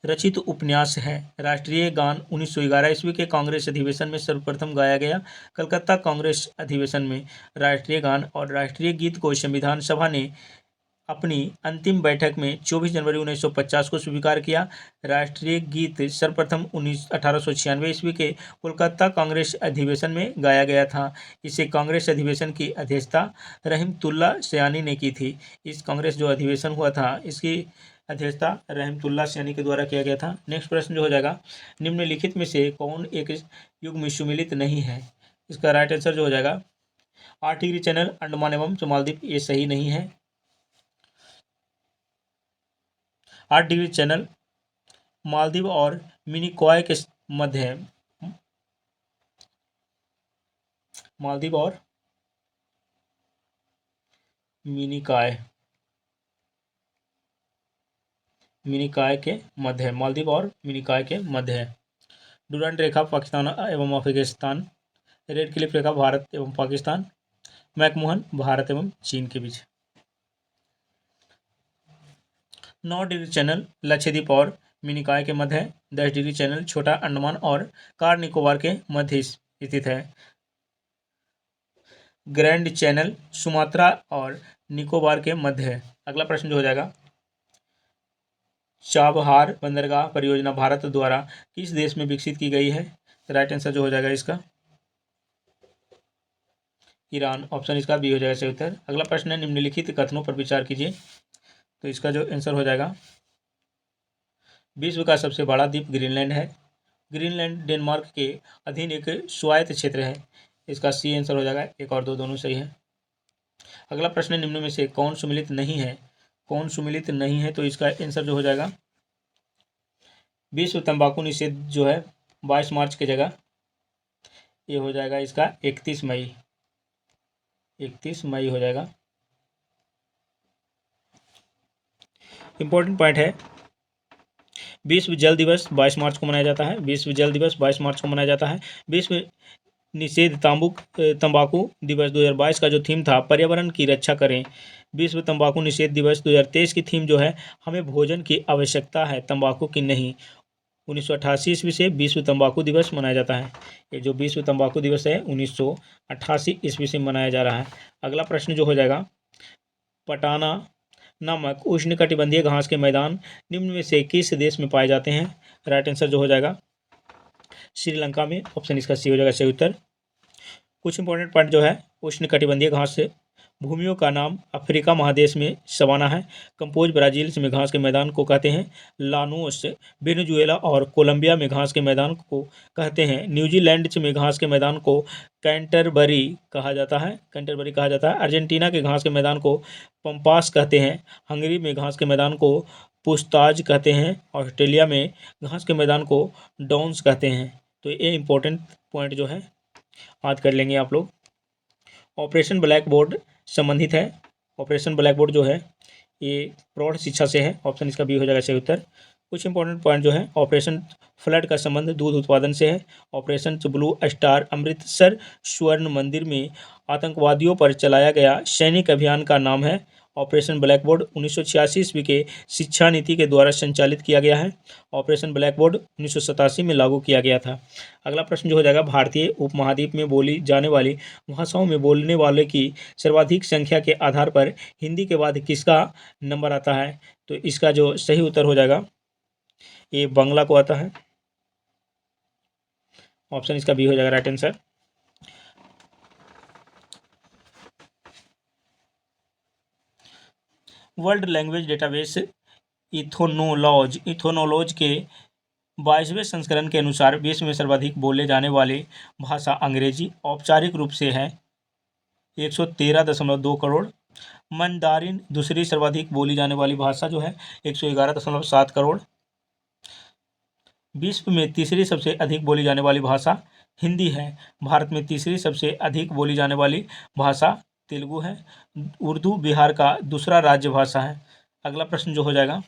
रचित उपन्यास है। राष्ट्रीय गान 1911 ईस्वी के कांग्रेस अधिवेशन में सर्वप्रथम गाया गया। कलकत्ता कांग्रेस अधिवेशन में राष्ट्रीय गान और राष्ट्रीय गीत को संविधान सभा ने अपनी अंतिम बैठक में 24 जनवरी 1950 को स्वीकार किया। राष्ट्रीय गीत सर्वप्रथम 1896 ईस्वी के कोलकाता कांग्रेस अधिवेशन में गाया गया था। इसे कांग्रेस अधिवेशन की अध्यक्षता रहमतुल्ला सयानी ने की थी। इस कांग्रेस जो अधिवेशन हुआ था इसकी अध्यक्षता रहमतुल्ला सयानी के द्वारा किया गया था। नेक्स्ट प्रश्न जो हो जाएगा, निम्नलिखित में से कौन एक युग में सुमिलित नहीं है? इसका राइट आंसर जो हो जाएगा 8 डिग्री चैनल, अंडमान एवं मालदीव, ये सही नहीं है। 8 डिग्री चैनल मालदीव और मिनिकॉय के मध्य है। मालदीव और मिनिकॉय के मध्य है। मालदीव और मिनिकॉय के मध्य है। डुरांड रेखा पाकिस्तान एवं अफगानिस्तान, रेड क्लिफ रेखा भारत एवं पाकिस्तान, मैकमोहन भारत एवं चीन के बीच। 9 डिग्री चैनल लक्षद्वीप और मिनिकॉय के मध्य है। 10 डिग्री चैनल छोटा अंडमान और कार निकोबार के मध्य स्थित है। ग्रैंड चैनल सुमात्रा और निकोबार के मध्य है। अगला प्रश्न जो हो जाएगा, चाबहार बंदरगाह परियोजना भारत द्वारा किस देश में विकसित की गई है? राइट आंसर जो हो जाएगा इसका ईरान, ऑप्शन इसका बी हो जाएगा सही उत्तर। अगला प्रश्न है, निम्नलिखित कथनों पर विचार कीजिए। तो इसका जो आंसर हो जाएगा, विश्व का सबसे बड़ा द्वीप ग्रीनलैंड है। ग्रीनलैंड डेनमार्क के अधीन एक स्वायत्त क्षेत्र है। इसका सी आंसर हो जाएगा। 1 और 2 दोनों सही है। अगला प्रश्न है, निम्न में से कौन सुमिलित नहीं है? कौन सुमिलित नहीं है? तो इसका आंसर जो हो जाएगा, विश्व तंबाकू निषेध जो है 22 मार्च की जगह ये हो जाएगा इसका 31 मई। 31 मई हो जाएगा। इंपॉर्टेंट पॉइंट है, विश्व जल दिवस 22 मार्च को मनाया जाता है। विश्व जल दिवस 22 मार्च को मनाया जाता है। विश्व निषेध तंबाकू दिवस 2022 का जो थीम था, पर्यावरण की रक्षा करें। विश्व तंबाकू निषेध दिवस 2023 की थीम जो है, हमें भोजन की आवश्यकता है, तंबाकू की नहीं। 1988 ईस्वी से विश्व तंबाकू दिवस मनाया जाता है। ये जो विश्व तंबाकू दिवस है 1988 ईस्वी से मनाया जा रहा है। अगला प्रश्न जो हो जाएगा, पटाना नामक उष्णकटिबंधीय घास के मैदान निम्न में से किस देश में पाए जाते हैं? राइट आंसर जो हो जाएगा श्रीलंका में, ऑप्शन इसका सी हो जाएगा सही उत्तर। कुछ इंपॉर्टेंट पॉइंट जो है, उष्णकटिबंधीय घास भूमियों का नाम अफ्रीका महादेश में सवाना है। कंपोज ब्राजील में घास के मैदान को कहते हैं। लानोस वेनेजुएला और कोलंबिया में घास के मैदान को कहते हैं। न्यूजीलैंड में घास के मैदान को कैंटरबरी कहा जाता है। अर्जेंटीना के घास के मैदान को पंपास कहते हैं। हंगरी में घास के मैदान को पुस्ताज कहते हैं। ऑस्ट्रेलिया में घास के मैदान को डॉन्स कहते हैं। तो ये इंपॉर्टेंट पॉइंट जो है याद कर लेंगे आप लोग। ऑपरेशन ब्लैक बोर्ड संबंधित है। ऑपरेशन ब्लैक बोर्ड जो है ये प्रौढ़ शिक्षा से है। ऑप्शन इसका बी हो जाएगा सही उत्तर। कुछ इंपॉर्टेंट पॉइंट जो है, ऑपरेशन फ्लड का संबंध दूध उत्पादन से है। ऑपरेशन ब्लू स्टार अमृतसर स्वर्ण मंदिर में आतंकवादियों पर चलाया गया सैनिक अभियान का नाम है। ऑपरेशन ब्लैक बोर्ड 1986 ईस्वी के शिक्षा नीति के द्वारा संचालित किया गया है। ऑपरेशन ब्लैक बोर्ड 1987 में लागू किया गया था। अगला प्रश्न जो हो जाएगा, भारतीय उपमहाद्वीप में बोली जाने वाली भाषाओं में बोलने वाले की सर्वाधिक संख्या के आधार पर हिंदी के बाद किसका नंबर आता है? तो इसका जो सही उत्तर हो जाएगा ये बांग्ला को आता है। ऑप्शन इसका बी हो जाएगा right answer. World language database Ethnologue के 22वें संस्करण के अनुसार विश्व में सर्वाधिक बोले जाने वाली भाषा अंग्रेजी औपचारिक रूप से है 113.2 करोड़। मंदारिन दूसरी सर्वाधिक बोली जाने वाली भाषा जो है 111.7 करोड़। विश्व में तीसरी सबसे अधिक बोली जाने वाली भाषा हिंदी है। भारत में तीसरी सबसे अधिक बोली जाने वाली भाषा तेलुगु है। उर्दू बिहार का दूसरा राज्य भाषा है। अगला प्रश्न जो हो जाएगा,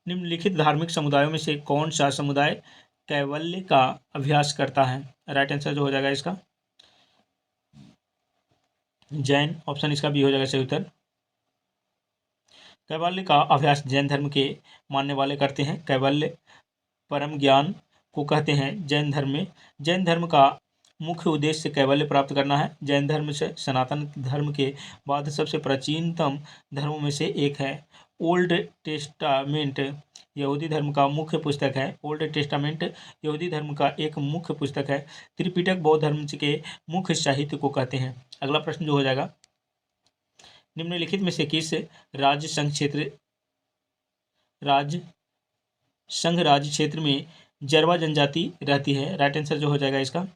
निम्नलिखित धार्मिक समुदायों में से कौन सा समुदाय कैवल्य का अभ्यास करता है? राइट आंसर जो हो जाएगा इसका जैन। ऑप्शन इसका बी हो जाएगा सही उत्तर। कैवल्य का अभ्यास जैन धर्म के मानने वाले करते हैं। कैवल्य परम ज्ञान को कहते हैं। जैन धर्म में जैन धर्म का मुख्य उद्देश्य कैवल्य प्राप्त करना है। जैन धर्म से सनातन धर्म के बाद सबसे प्राचीनतम धर्मों में से एक है। ओल्ड टेस्टामेंट यहूदी धर्म का मुख्य पुस्तक है। ओल्ड टेस्टामेंट यहूदी धर्म का एक मुख्य पुस्तक है। त्रिपिटक बौद्ध धर्म के मुख्य साहित्य को कहते हैं। अगला प्रश्न जो हो जाएगा, निम्नलिखित में से किस राज्य संघ राज्य क्षेत्र में जरवा जनजाति रहती है? राइट आंसर जो हो जाएगा इसका,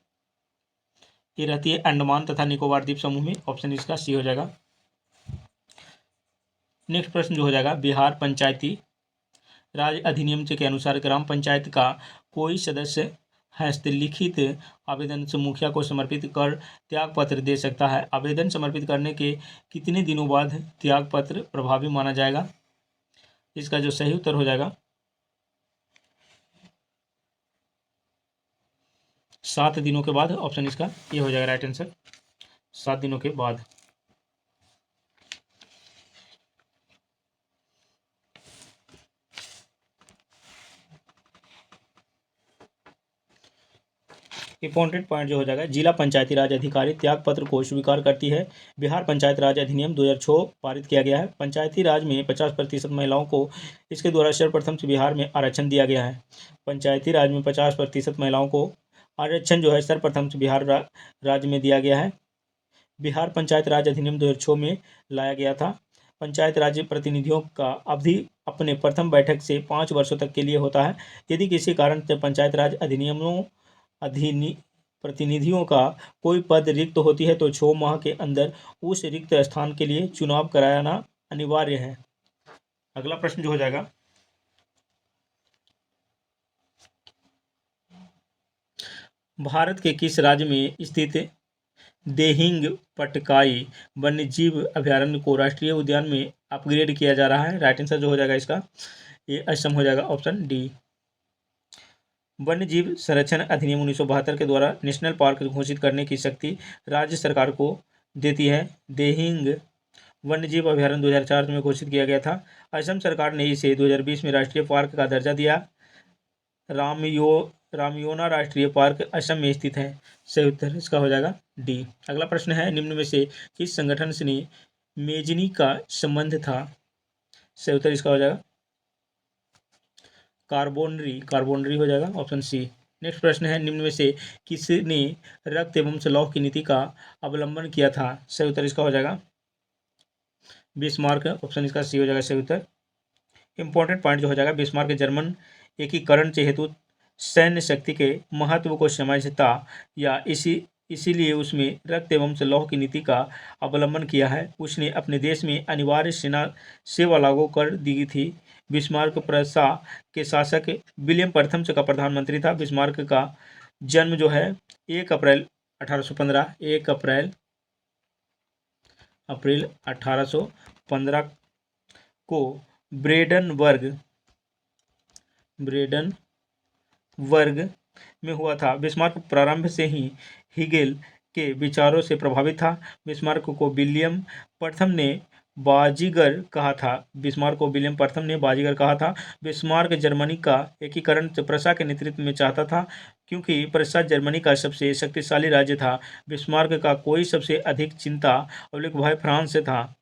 ये रहती है अंडमान तथा निकोबार द्वीप समूह में। ऑप्शन इसका सी हो जाएगा। नेक्स्ट प्रश्न जो हो जाएगा, बिहार पंचायती राज अधिनियम के अनुसार ग्राम पंचायत का कोई सदस्य हस्तलिखित आवेदन से मुखिया को समर्पित कर त्यागपत्र दे सकता है। आवेदन समर्पित करने के कितने दिनों बाद त्यागपत्र प्रभावी माना जाएगा? इसका जो सही उत्तर हो जाएगा 7 दिनों के बाद। ऑप्शन इसका ये हो जाएगा राइट आंसर, 7 दिनों के बाद। इंपॉर्टेंट पॉइंट जो हो जाएगा, जिला पंचायती राज अधिकारी त्यागपत्र को स्वीकार करती है। बिहार पंचायत राज अधिनियम 2006 पारित किया गया है। पंचायती राज में 50% महिलाओं को इसके द्वारा सर्वप्रथम से बिहार में आरक्षण दिया गया है। पंचायती राज में 50% महिलाओं को आरक्षण जो है सर्वप्रथम से बिहार राज्य में दिया गया है। बिहार पंचायत राज अधिनियम 2006 में लाया गया था। पंचायत राज्य प्रतिनिधियों का अवधि अपने प्रथम बैठक से 5 वर्षों तक के लिए होता है। यदि किसी कारण से पंचायत राज प्रतिनिधियों का कोई पद रिक्त होती है तो 6 माह के अंदर उस रिक्त स्थान के लिए चुनाव कराना अनिवार्य है। अगला प्रश्न जो हो जाएगा, भारत के किस राज्य में स्थित देहिंग पटकाई वन्यजीव अभयारण्य को राष्ट्रीय उद्यान में अपग्रेड किया जा रहा है? राइट आंसर जो हो जाएगा इसका ये असम हो जाएगा। Option D. वन्यजीव संरक्षण अधिनियम 1972 के द्वारा नेशनल पार्क घोषित करने की शक्ति राज्य सरकार को देती है। देहिंग वन्यजीव अभयारण्य 2004 में घोषित किया गया था। असम सरकार ने इसे 2020 में राष्ट्रीय पार्क का दर्जा दिया। रामयोना राष्ट्रीय पार्क असम में स्थित है। सही उत्तर इसका हो जाएगा डी। अगला प्रश्न है, निम्न में से किस संगठन से मेजनी का संबंध था? सही उत्तर इसका हो जाएगा कार्बोनरी हो जाएगा। Option C. नेक्स्ट प्रश्न है, निम्न में से किसने रक्त एवं लौह की नीति का अवलंबन किया था? सही उत्तर इसका हो जाएगा बिस्मार्क। ऑप्शन इसका सी हो जाएगा सही उत्तर। इंपॉर्टेंट पॉइंट जो हो जाएगा, बिस्मार्क जर्मन एकीकरण के हेतु सैन्य शक्ति के महत्व को समझता या इसीलिए उसमें रक्त एवं लौह की नीति का अवलंबन किया है। उसने अपने देश में अनिवार्य सेना सेवा लागू कर दी थी। बिस्मार्क प्रशा के शासक विलियम प्रथम का प्रधानमंत्री था। बिस्मार्क का जन्म जो है 1 अप्रैल 1815 1 अप्रैल 1815 को ब्रेडनबर्ग में हुआ था। बिस्मार्क प्रारंभ से ही हेगेल के विचारों से प्रभावित था। बिस्मार्क को विलियम प्रथम ने बाजीगर कहा था। बिस्मार्क जर्मनी का एकीकरण प्रशा के नेतृत्व में चाहता था क्योंकि प्रशा जर्मनी का सबसे शक्तिशाली राज्य था। बिस्मार्क का कोई सबसे अधिक चिंता और भय फ्रांस से था।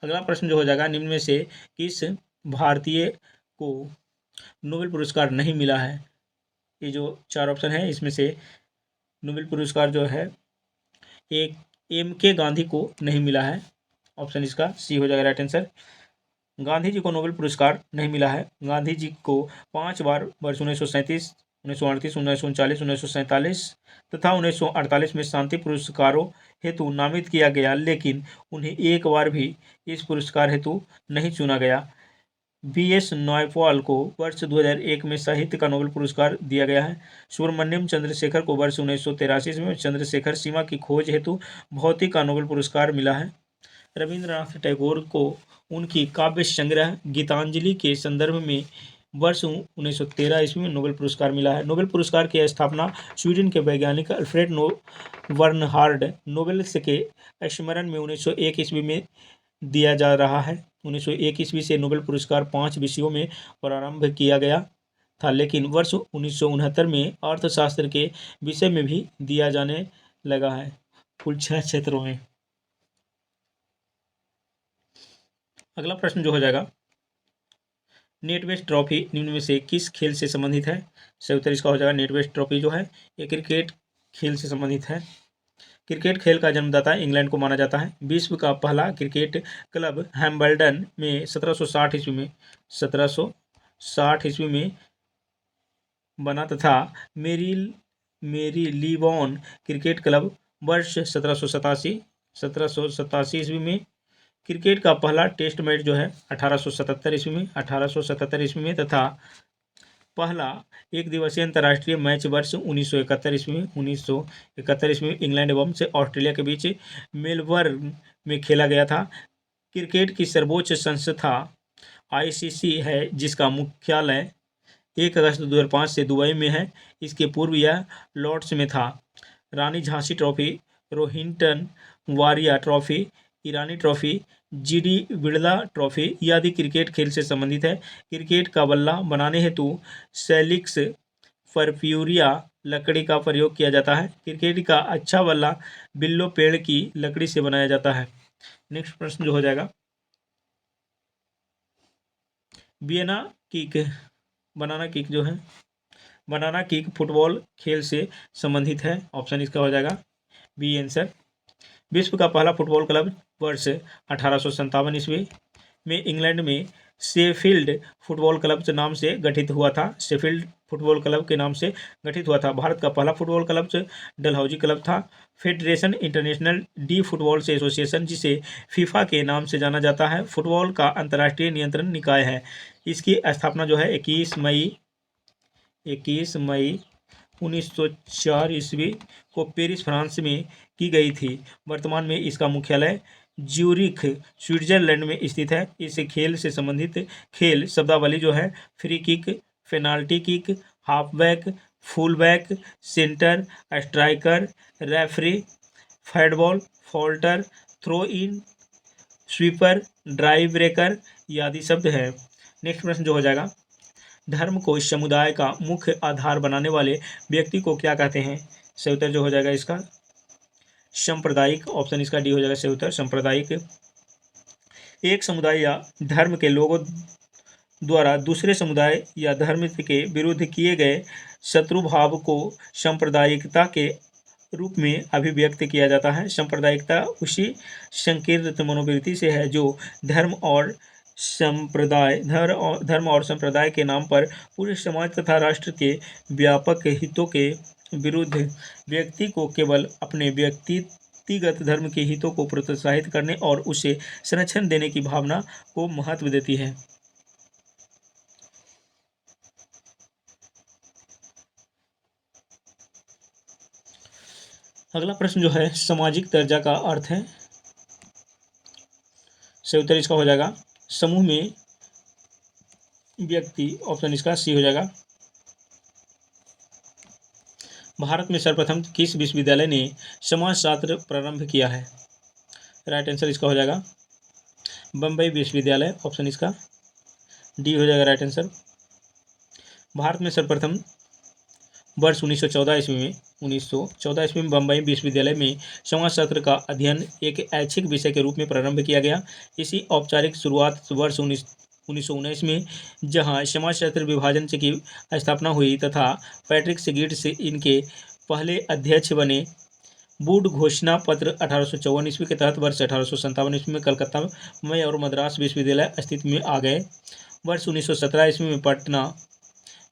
अगला प्रश्न जो हो जाएगा, निम्न में से किस भारतीय को नोबेल पुरस्कार नहीं मिला है? ये जो 4 ऑप्शन है इसमें से नोबेल पुरस्कार जो है एक MK गांधी को नहीं मिला है। ऑप्शन इसका सी हो जाएगा राइट आंसर। गांधी जी को नोबेल पुरस्कार नहीं मिला है। गांधी जी को 5 बार वर्ष 1937, 1938, 1939, 1947 तथा 1948 में शांति पुरस्कारों हेतु नामित किया गया, लेकिन उन्हें एक बार भी इस पुरस्कार हेतु नहीं चुना गया। BS नॉयपॉल को वर्ष 2001 में साहित्य का नोबेल पुरस्कार दिया गया है। सुब्रमण्यम चंद्रशेखर को वर्ष 1983 में चंद्रशेखर सीमा की खोज हेतु भौतिक का नोबेल पुरस्कार मिला है। रविंद्रनाथ टैगोर को उनकी काव्य संग्रह गीतांजलि के संदर्भ में वर्ष 1913 ईस्वी में नोबेल पुरस्कार मिला है। नोबेल पुरस्कार की स्थापना स्वीडन के वैज्ञानिक अल्फ्रेड बर्नहार्ड नोबेल के स्मरण में 1901 ईस्वी में दिया जा रहा है। 1901 ईस्वी से नोबेल पुरस्कार 5 विषयों में प्रारंभ किया गया था, लेकिन वर्ष 1969 में अर्थशास्त्र के विषय में भी दिया जाने लगा है, कुल 6 क्षेत्रों में। अगला प्रश्न जो हो जाएगा, नेटवेस्ट ट्रॉफी निम्न में से किस खेल से संबंधित है? सही उत्तर इसका हो जाएगा नेटवेस्ट ट्रॉफी जो है ये क्रिकेट खेल से संबंधित है। क्रिकेट खेल का जन्मदाता इंग्लैंड को माना जाता है। विश्व का पहला क्रिकेट क्लब हैम्बल्डन में 1760 ईस्वी में बना तथा मेरीलीबॉन क्रिकेट क्लब वर्ष 1787 ईस्वी में। क्रिकेट का पहला टेस्ट मैच जो है 1877 ईस्वी में तथा पहला एक दिवसीय अंतर्राष्ट्रीय मैच वर्ष 1971 ईस्वी में इंग्लैंड एवं से ऑस्ट्रेलिया के बीच मेलबर्न में खेला गया था। क्रिकेट की सर्वोच्च संस्था ICC है, जिसका मुख्यालय 1 अगस्त 2005 से दुबई में है। इसके पूर्व यह लॉर्ड्स में था। रानी झांसी ट्रॉफी, रोहिंटन वारिया ट्रॉफी, ईरानी ट्रॉफी, GD बिड़ला ट्रॉफी आदि क्रिकेट खेल से संबंधित है। क्रिकेट का बल्ला बनाने हेतु सैलिक्स परफ्यूरिया लकड़ी का प्रयोग किया जाता है। क्रिकेट का अच्छा बल्ला बिल्लो पेड़ की लकड़ी से बनाया जाता है। नेक्स्ट प्रश्न जो हो जाएगा, बनाना किक फुटबॉल खेल से संबंधित है। ऑप्शन इसका हो जाएगा बी आंसर। विश्व का पहला फुटबॉल क्लब वर्ष 1857 ईस्वी में इंग्लैंड में शेफील्ड फुटबॉल क्लब के नाम से गठित हुआ था। भारत का पहला फुटबॉल क्लब डलहौजी क्लब था। फेडरेशन इंटरनेशनल डी फुटबॉल से एसोसिएशन, जिसे फीफा के नाम से जाना जाता है, फुटबॉल का अंतर्राष्ट्रीय नियंत्रण निकाय है। इसकी स्थापना जो है 21 मई 1904 ईस्वी को पेरिस फ्रांस में की गई थी। वर्तमान में इसका मुख्यालय ज्यूरिख स्विट्जरलैंड में स्थित है। इस खेल से संबंधित खेल शब्दावली जो है free kick, penalty kick, halfback, full back, centre, striker, referee, फैडबॉल, फॉल्टर, throw in, sweeper, drive breaker आदि शब्द है। नेक्स्ट प्रश्न जो हो जाएगा, धर्म को इस समुदाय का मुख्य आधार बनाने वाले व्यक्ति को क्या कहते हैं? सही उत्तर जो हो जाएगा इसका सांप्रदायिक। ऑप्शन इसका डी हो जाएगा सही उत्तर सांप्रदायिक। एक समुदाय या धर्म के लोगों द्वारा दूसरे समुदाय या धर्म के विरुद्ध किए गए शत्रुभाव को सांप्रदायिकता के रूप में अभिव्यक्त किया जाता है। सांप्रदायिकता उसी संकीर्ण मनोवृत्ति से है जो धर्म और संप्रदाय के नाम पर पूरे समाज तथा राष्ट्र के व्यापक हितों के विरुद्ध व्यक्ति को केवल अपने व्यक्तिगत धर्म के हितों को प्रोत्साहित करने और उसे संरक्षण देने की भावना को महत्व देती है। अगला प्रश्न जो है, सामाजिक दर्जा का अर्थ है। सही उत्तर इसका हो जाएगा समूह में व्यक्ति। ऑप्शन इसका सी हो जाएगा। भारत में सर्वप्रथम किस विश्वविद्यालय ने समाजशास्त्र प्रारंभ किया है? राइट आंसर इसका हो जाएगा बम्बई विश्वविद्यालय। ऑप्शन इसका डी हो जाएगा राइट आंसर। भारत में सर्वप्रथम वर्ष 1914 ईस्वी में बम्बई विश्वविद्यालय में समाजशास्त्र का अध्ययन एक ऐच्छिक विषय के रूप में प्रारंभ किया गया। इसी औपचारिक शुरुआत वर्ष 1919 में, जहां समाजशास्त्र विभाजन की स्थापना हुई तथा पैट्रिक सेगिट से इनके पहले अध्यक्ष बने। वुड घोषणा पत्र 1854 ईस्वी के तहत वर्ष 1857 ईस्वी में कलकत्ता में और मद्रास विश्वविद्यालय अस्तित्व में आ गए। वर्ष 1917 ईस्वी में पटना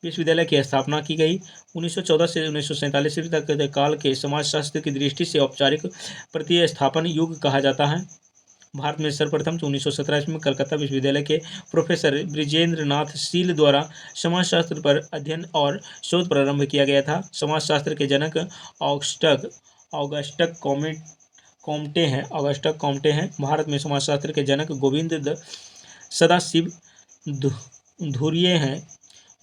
विश्वविद्यालय की स्थापना की गई। 1914 से 1947 ईस्वी तक काल के समाजशास्त्र की दृष्टि से औपचारिक प्रतिस्थापन युग कहा जाता है। भारत में सर्वप्रथम 1917 ईस्वी में कलकत्ता विश्वविद्यालय के प्रोफेसर ब्रिजेंद्र नाथ शील द्वारा समाजशास्त्र पर अध्ययन और शोध प्रारंभ किया गया था। समाजशास्त्र के जनक ऑगस्टक ऑगस्टक कॉमेट कॉम्टे हैं ऑगस्टक कॉम्टे हैं। भारत में समाजशास्त्र के जनक सदाशिव धुरिये हैं।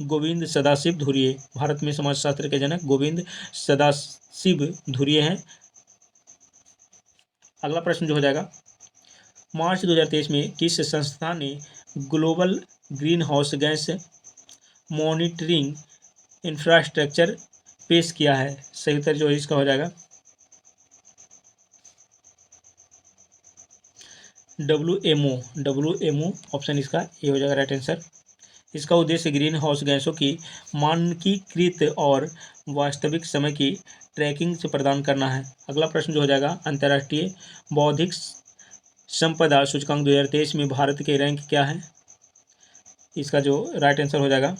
गोविंद सदाशिव धुरिये। भारत में समाजशास्त्र के जनक गोविंद सदाशिव धुरिये हैं। अगला प्रश्न जो हो जाएगा, मार्च 2023 में किस संस्था ने global green house gas monitoring infrastructure पेश किया है? सही उत्तर जो इसका हो जाएगा WMO ऑप्शन इसका ए हो जाएगा राइट आंसर। इसका उद्देश्य ग्रीन हाउस गैसों की मानकीकृत और वास्तविक समय की ट्रैकिंग से प्रदान करना है। अगला प्रश्न जो हो जाएगा, अंतर्राष्ट्रीय बौद्धिक संपदा सूचकांक 2023 में भारत के रैंक क्या है? इसका जो राइट आंसर हो जाएगा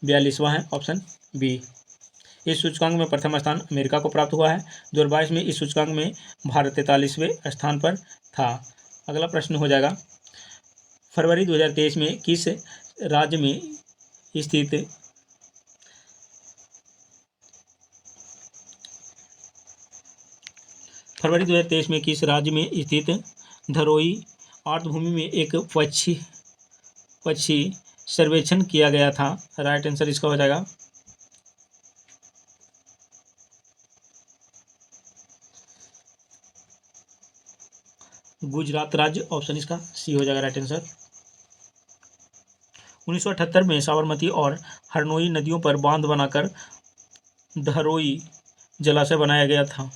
42वां है, ऑप्शन बी। इस सूचकांक में प्रथम स्थान अमेरिका को प्राप्त हुआ है। 2022 में इस सूचकांक में भारत 43वें स्थान पर था। अगला प्रश्न हो जाएगा, फरवरी 2023 में किस राज्य में स्थित धरोई आर्द्रभूमि में एक पक्षी सर्वेक्षण किया गया था? राइट आंसर इसका हो जाएगा गुजरात राज्य, ऑप्शन इसका सी हो जाएगा राइट आंसर। 1978 में साबरमती और हरनोई नदियों पर बांध बनाकर धरोई जलाशय बनाया गया था।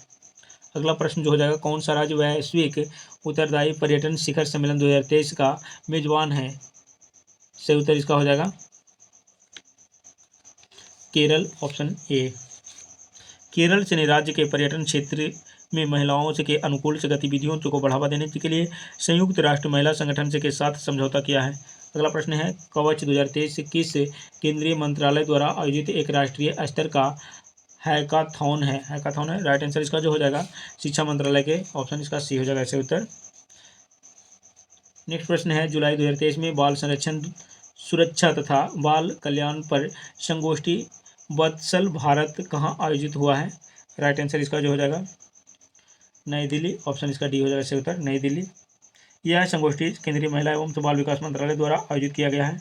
अगला प्रश्न जो हो जाएगा, कौन सा राज्य वैश्विक उत्तरदायी पर्यटन शिखर सम्मेलन 2023 का मेजबान है? सही उत्तर इसका हो जाएगा केरल, ऑप्शन ए। केरल ने राज्य के पर्यटन क्षेत्र में महिलाओं के अनुकूल गतिविधियों को बढ़ावा देने के लिए संयुक्त राष्ट्र महिला संगठन के साथ समझौता किया है। अगला प्रश्न है, कवच 2023 किस केंद्रीय मंत्रालय द्वारा आयोजित एक राष्ट्रीय स्तर का हैकाथॉन है? राइट आंसर इसका जो हो जाएगा शिक्षा मंत्रालय के, ऑप्शन इसका सी हो जाएगा ऐसे उत्तर। नेक्स्ट प्रश्न है, जुलाई 2023 में बाल संरक्षण सुरक्षा तथा बाल कल्याण पर संगोष्ठी वत्सल भारत कहाँ आयोजित हुआ है? राइट आंसर इसका जो हो जाएगा नई दिल्ली, ऑप्शन इसका डी हो जाएगा इससे उत्तर नई दिल्ली। यह संगोष्ठी केंद्रीय महिला एवं बाल विकास मंत्रालय द्वारा आयोजित किया गया है।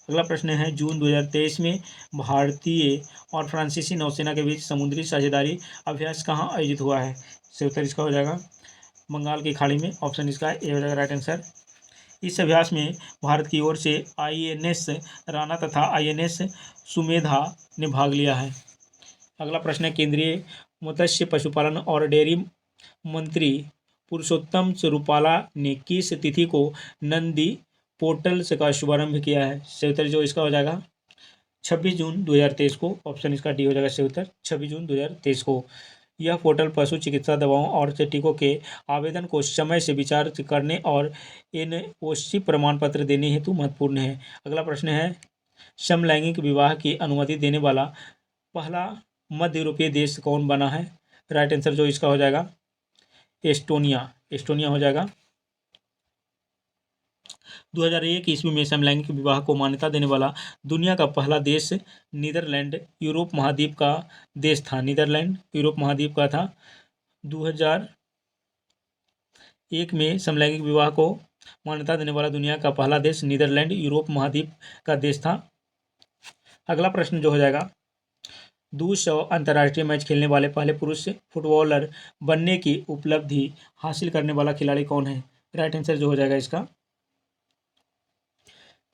अगला प्रश्न है, जून 2023 में भारतीय और फ्रांसीसी नौसेना के बीच समुद्री साझेदारी अभ्यास कहाँ आयोजित हुआ है? इससे उत्तर इसका हो जाएगा बंगाल की खाड़ी में, ऑप्शन इसका ए हो जाएगा राइट आंसर। इस अभ्यास में भारत की ओर से INS राणा तथा INS सुमेधा ने भाग लिया है। अगला प्रश्न है, केंद्रीय मत्स्य पशुपालन और डेयरी मंत्री पुरुषोत्तम रूपाला ने किस तिथि को नंदी पोर्टल का शुभारंभ किया है? सही उत्तर जो इसका हो जाएगा 26 जून 2023 को, ऑप्शन इसका डी हो जाएगा सही उत्तर 26 जून 2023 को। यह पोर्टल पशु चिकित्सा दवाओं और टीकों के आवेदन को समय से विचार करने और NOC प्रमाण पत्र देने हेतु महत्वपूर्ण है। अगला प्रश्न है, समलैंगिक विवाह की अनुमति देने वाला पहला मध्य यूरोपीय देश कौन बना है? राइट आंसर जो इसका हो जाएगा एस्टोनिया हो जाएगा। 2001 ईस्वी में समलैंगिक विवाह को मान्यता देने वाला दुनिया का पहला देश नीदरलैंड यूरोप महाद्वीप का देश था। नीदरलैंड यूरोप महाद्वीप का था। 2001 में समलैंगिक विवाह को मान्यता देने वाला दुनिया का पहला देश नीदरलैंड यूरोप महाद्वीप का देश था। अगला प्रश्न जो हो जाएगा, 200 अंतर्राष्ट्रीय मैच खेलने वाले पहले पुरुष फुटबॉलर बनने की उपलब्धि हासिल करने वाला खिलाड़ी कौन है? राइट आंसर जो हो जाएगा इसका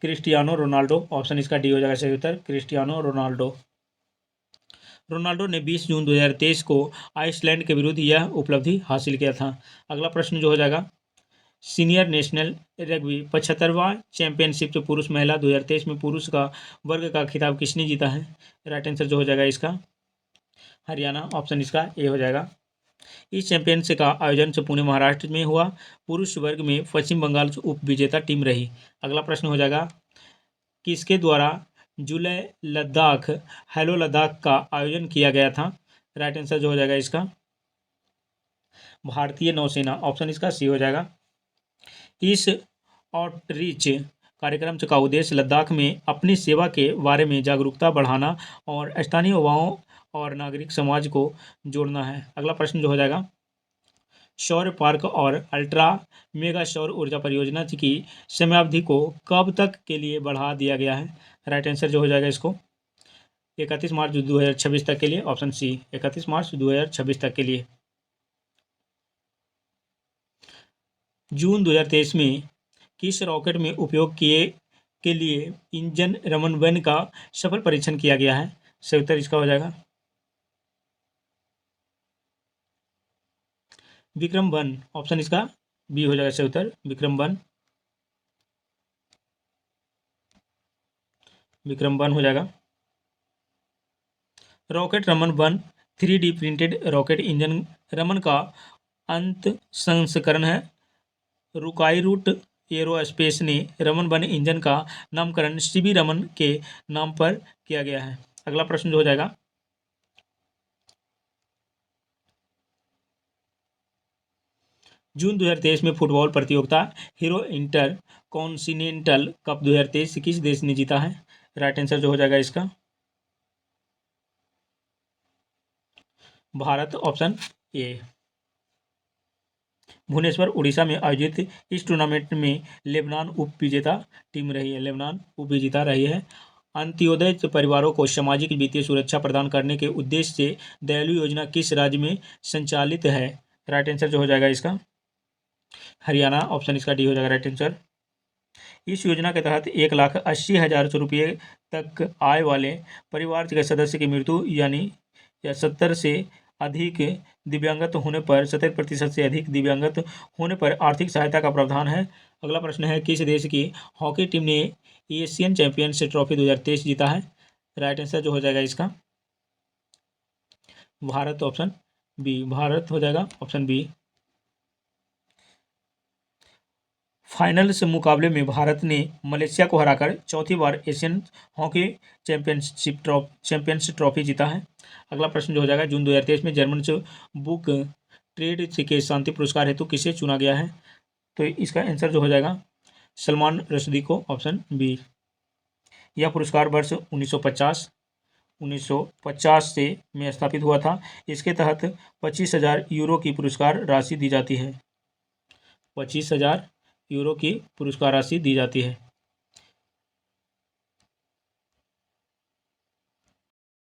क्रिस्टियानो रोनाल्डो, ऑप्शन इसका डी हो जाएगा सही उत्तर क्रिस्टियानो रोनाल्डो ने 20 जून 2023 को आइसलैंड के विरुद्ध यह उपलब्धि हासिल किया था। अगला प्रश्न जो हो जाएगा, सीनियर नेशनल रग्बी 75वां चैंपियनशिप पुरुष महिला 2023 में पुरुष का वर्ग का खिताब किसने जीता है? राइट आंसर जो हो जाएगा इसका हरियाणा, ऑप्शन इसका ए हो जाएगा। इस चैंपियनशिप का आयोजन पुणे महाराष्ट्र में हुआ। पुरुष वर्ग में पश्चिम बंगाल उप विजेता टीम रही। अगला प्रश्न हो जाएगा, किसके द्वारा जुलै लद्दाख हेलो लद्दाख का आयोजन किया गया था? राइट आंसर जो हो जाएगा इसका भारतीय नौसेना, ऑप्शन इसका सी हो जाएगा। इस आउटरीच कार्यक्रम का उद्देश्य लद्दाख में अपनी सेवा के बारे में जागरूकता बढ़ाना और स्थानीय युवाओं और नागरिक समाज को जोड़ना है। अगला प्रश्न जो हो जाएगा, सौर पार्क और अल्ट्रा मेगा सौर ऊर्जा परियोजना की समयावधि को कब तक के लिए बढ़ा दिया गया है? राइट आंसर जो हो जाएगा इसको 31 मार्च 2026 तक के लिए, ऑप्शन सी 31 मार्च 2026 तक के लिए। जून 2023 में किस रॉकेट में उपयोग किए के लिए इंजन रमन 1 का सफल परीक्षण किया गया है? सही उत्तर इसका हो जाएगा विक्रम 1, ऑप्शन इसका बी हो जाएगा सही उत्तर विक्रम 1, विक्रम 1 हो जाएगा। Rocket Raman 1 3D printed rocket engine Raman का अंत संस्करण है। रुकाईरूट एरोस्पेस ने रमन 1 इंजन का नामकरण सीवी रमन के नाम पर किया गया है। अगला प्रश्न जो हो जाएगा, जून 2023 में फुटबॉल प्रतियोगिता हीरो इंटर कॉन्टिनेंटल कप 2023 किस देश ने जीता है? राइट आंसर जो हो जाएगा इसका भारत, ऑप्शन ए। भुवनेश्वर उड़ीसा में आयोजित इस टूर्नामेंट में लेबनान उप विजेता टीम रही है, लेबनान उप विजेता रही है। अंत्योदय परिवारों को सामाजिक वित्तीय सुरक्षा प्रदान करने के उद्देश्य से दयालु योजना किस राज्य में संचालित है? राइट आंसर जो हो जाएगा इसका हरियाणा, ऑप्शन इसका डी हो जाएगा राइट आंसर। इस योजना के तहत 1,80,000 रुपये तक आय वाले परिवार के सदस्य की मृत्यु या 70 से अधिक दिव्यांगत होने पर 70% से अधिक दिव्यांगत होने पर आर्थिक सहायता का प्रावधान है। अगला प्रश्न है, किस देश की हॉकी टीम ने एशियन चैंपियंस ट्रॉफी 2023 जीता है? राइट आंसर जो हो जाएगा इसका भारत, ऑप्शन बी, भारत हो जाएगा ऑप्शन बी। फाइनल से मुकाबले में भारत ने मलेशिया को हराकर चौथी बार एशियन हॉकी चैंपियंस ट्रॉफी जीता है। अगला प्रश्न जो हो जाएगा, जून 2023 में जर्मन से बुक ट्रेड के शांति पुरस्कार हेतु किसे चुना गया है? तो इसका आंसर जो हो जाएगा सलमान रश्दी को, ऑप्शन बी। यह पुरस्कार वर्ष 1950 से में स्थापित हुआ था। इसके तहत 25,000 यूरो की पुरस्कार राशि दी जाती है, 25,000 यूरो की पुरस्कार राशि दी जाती है।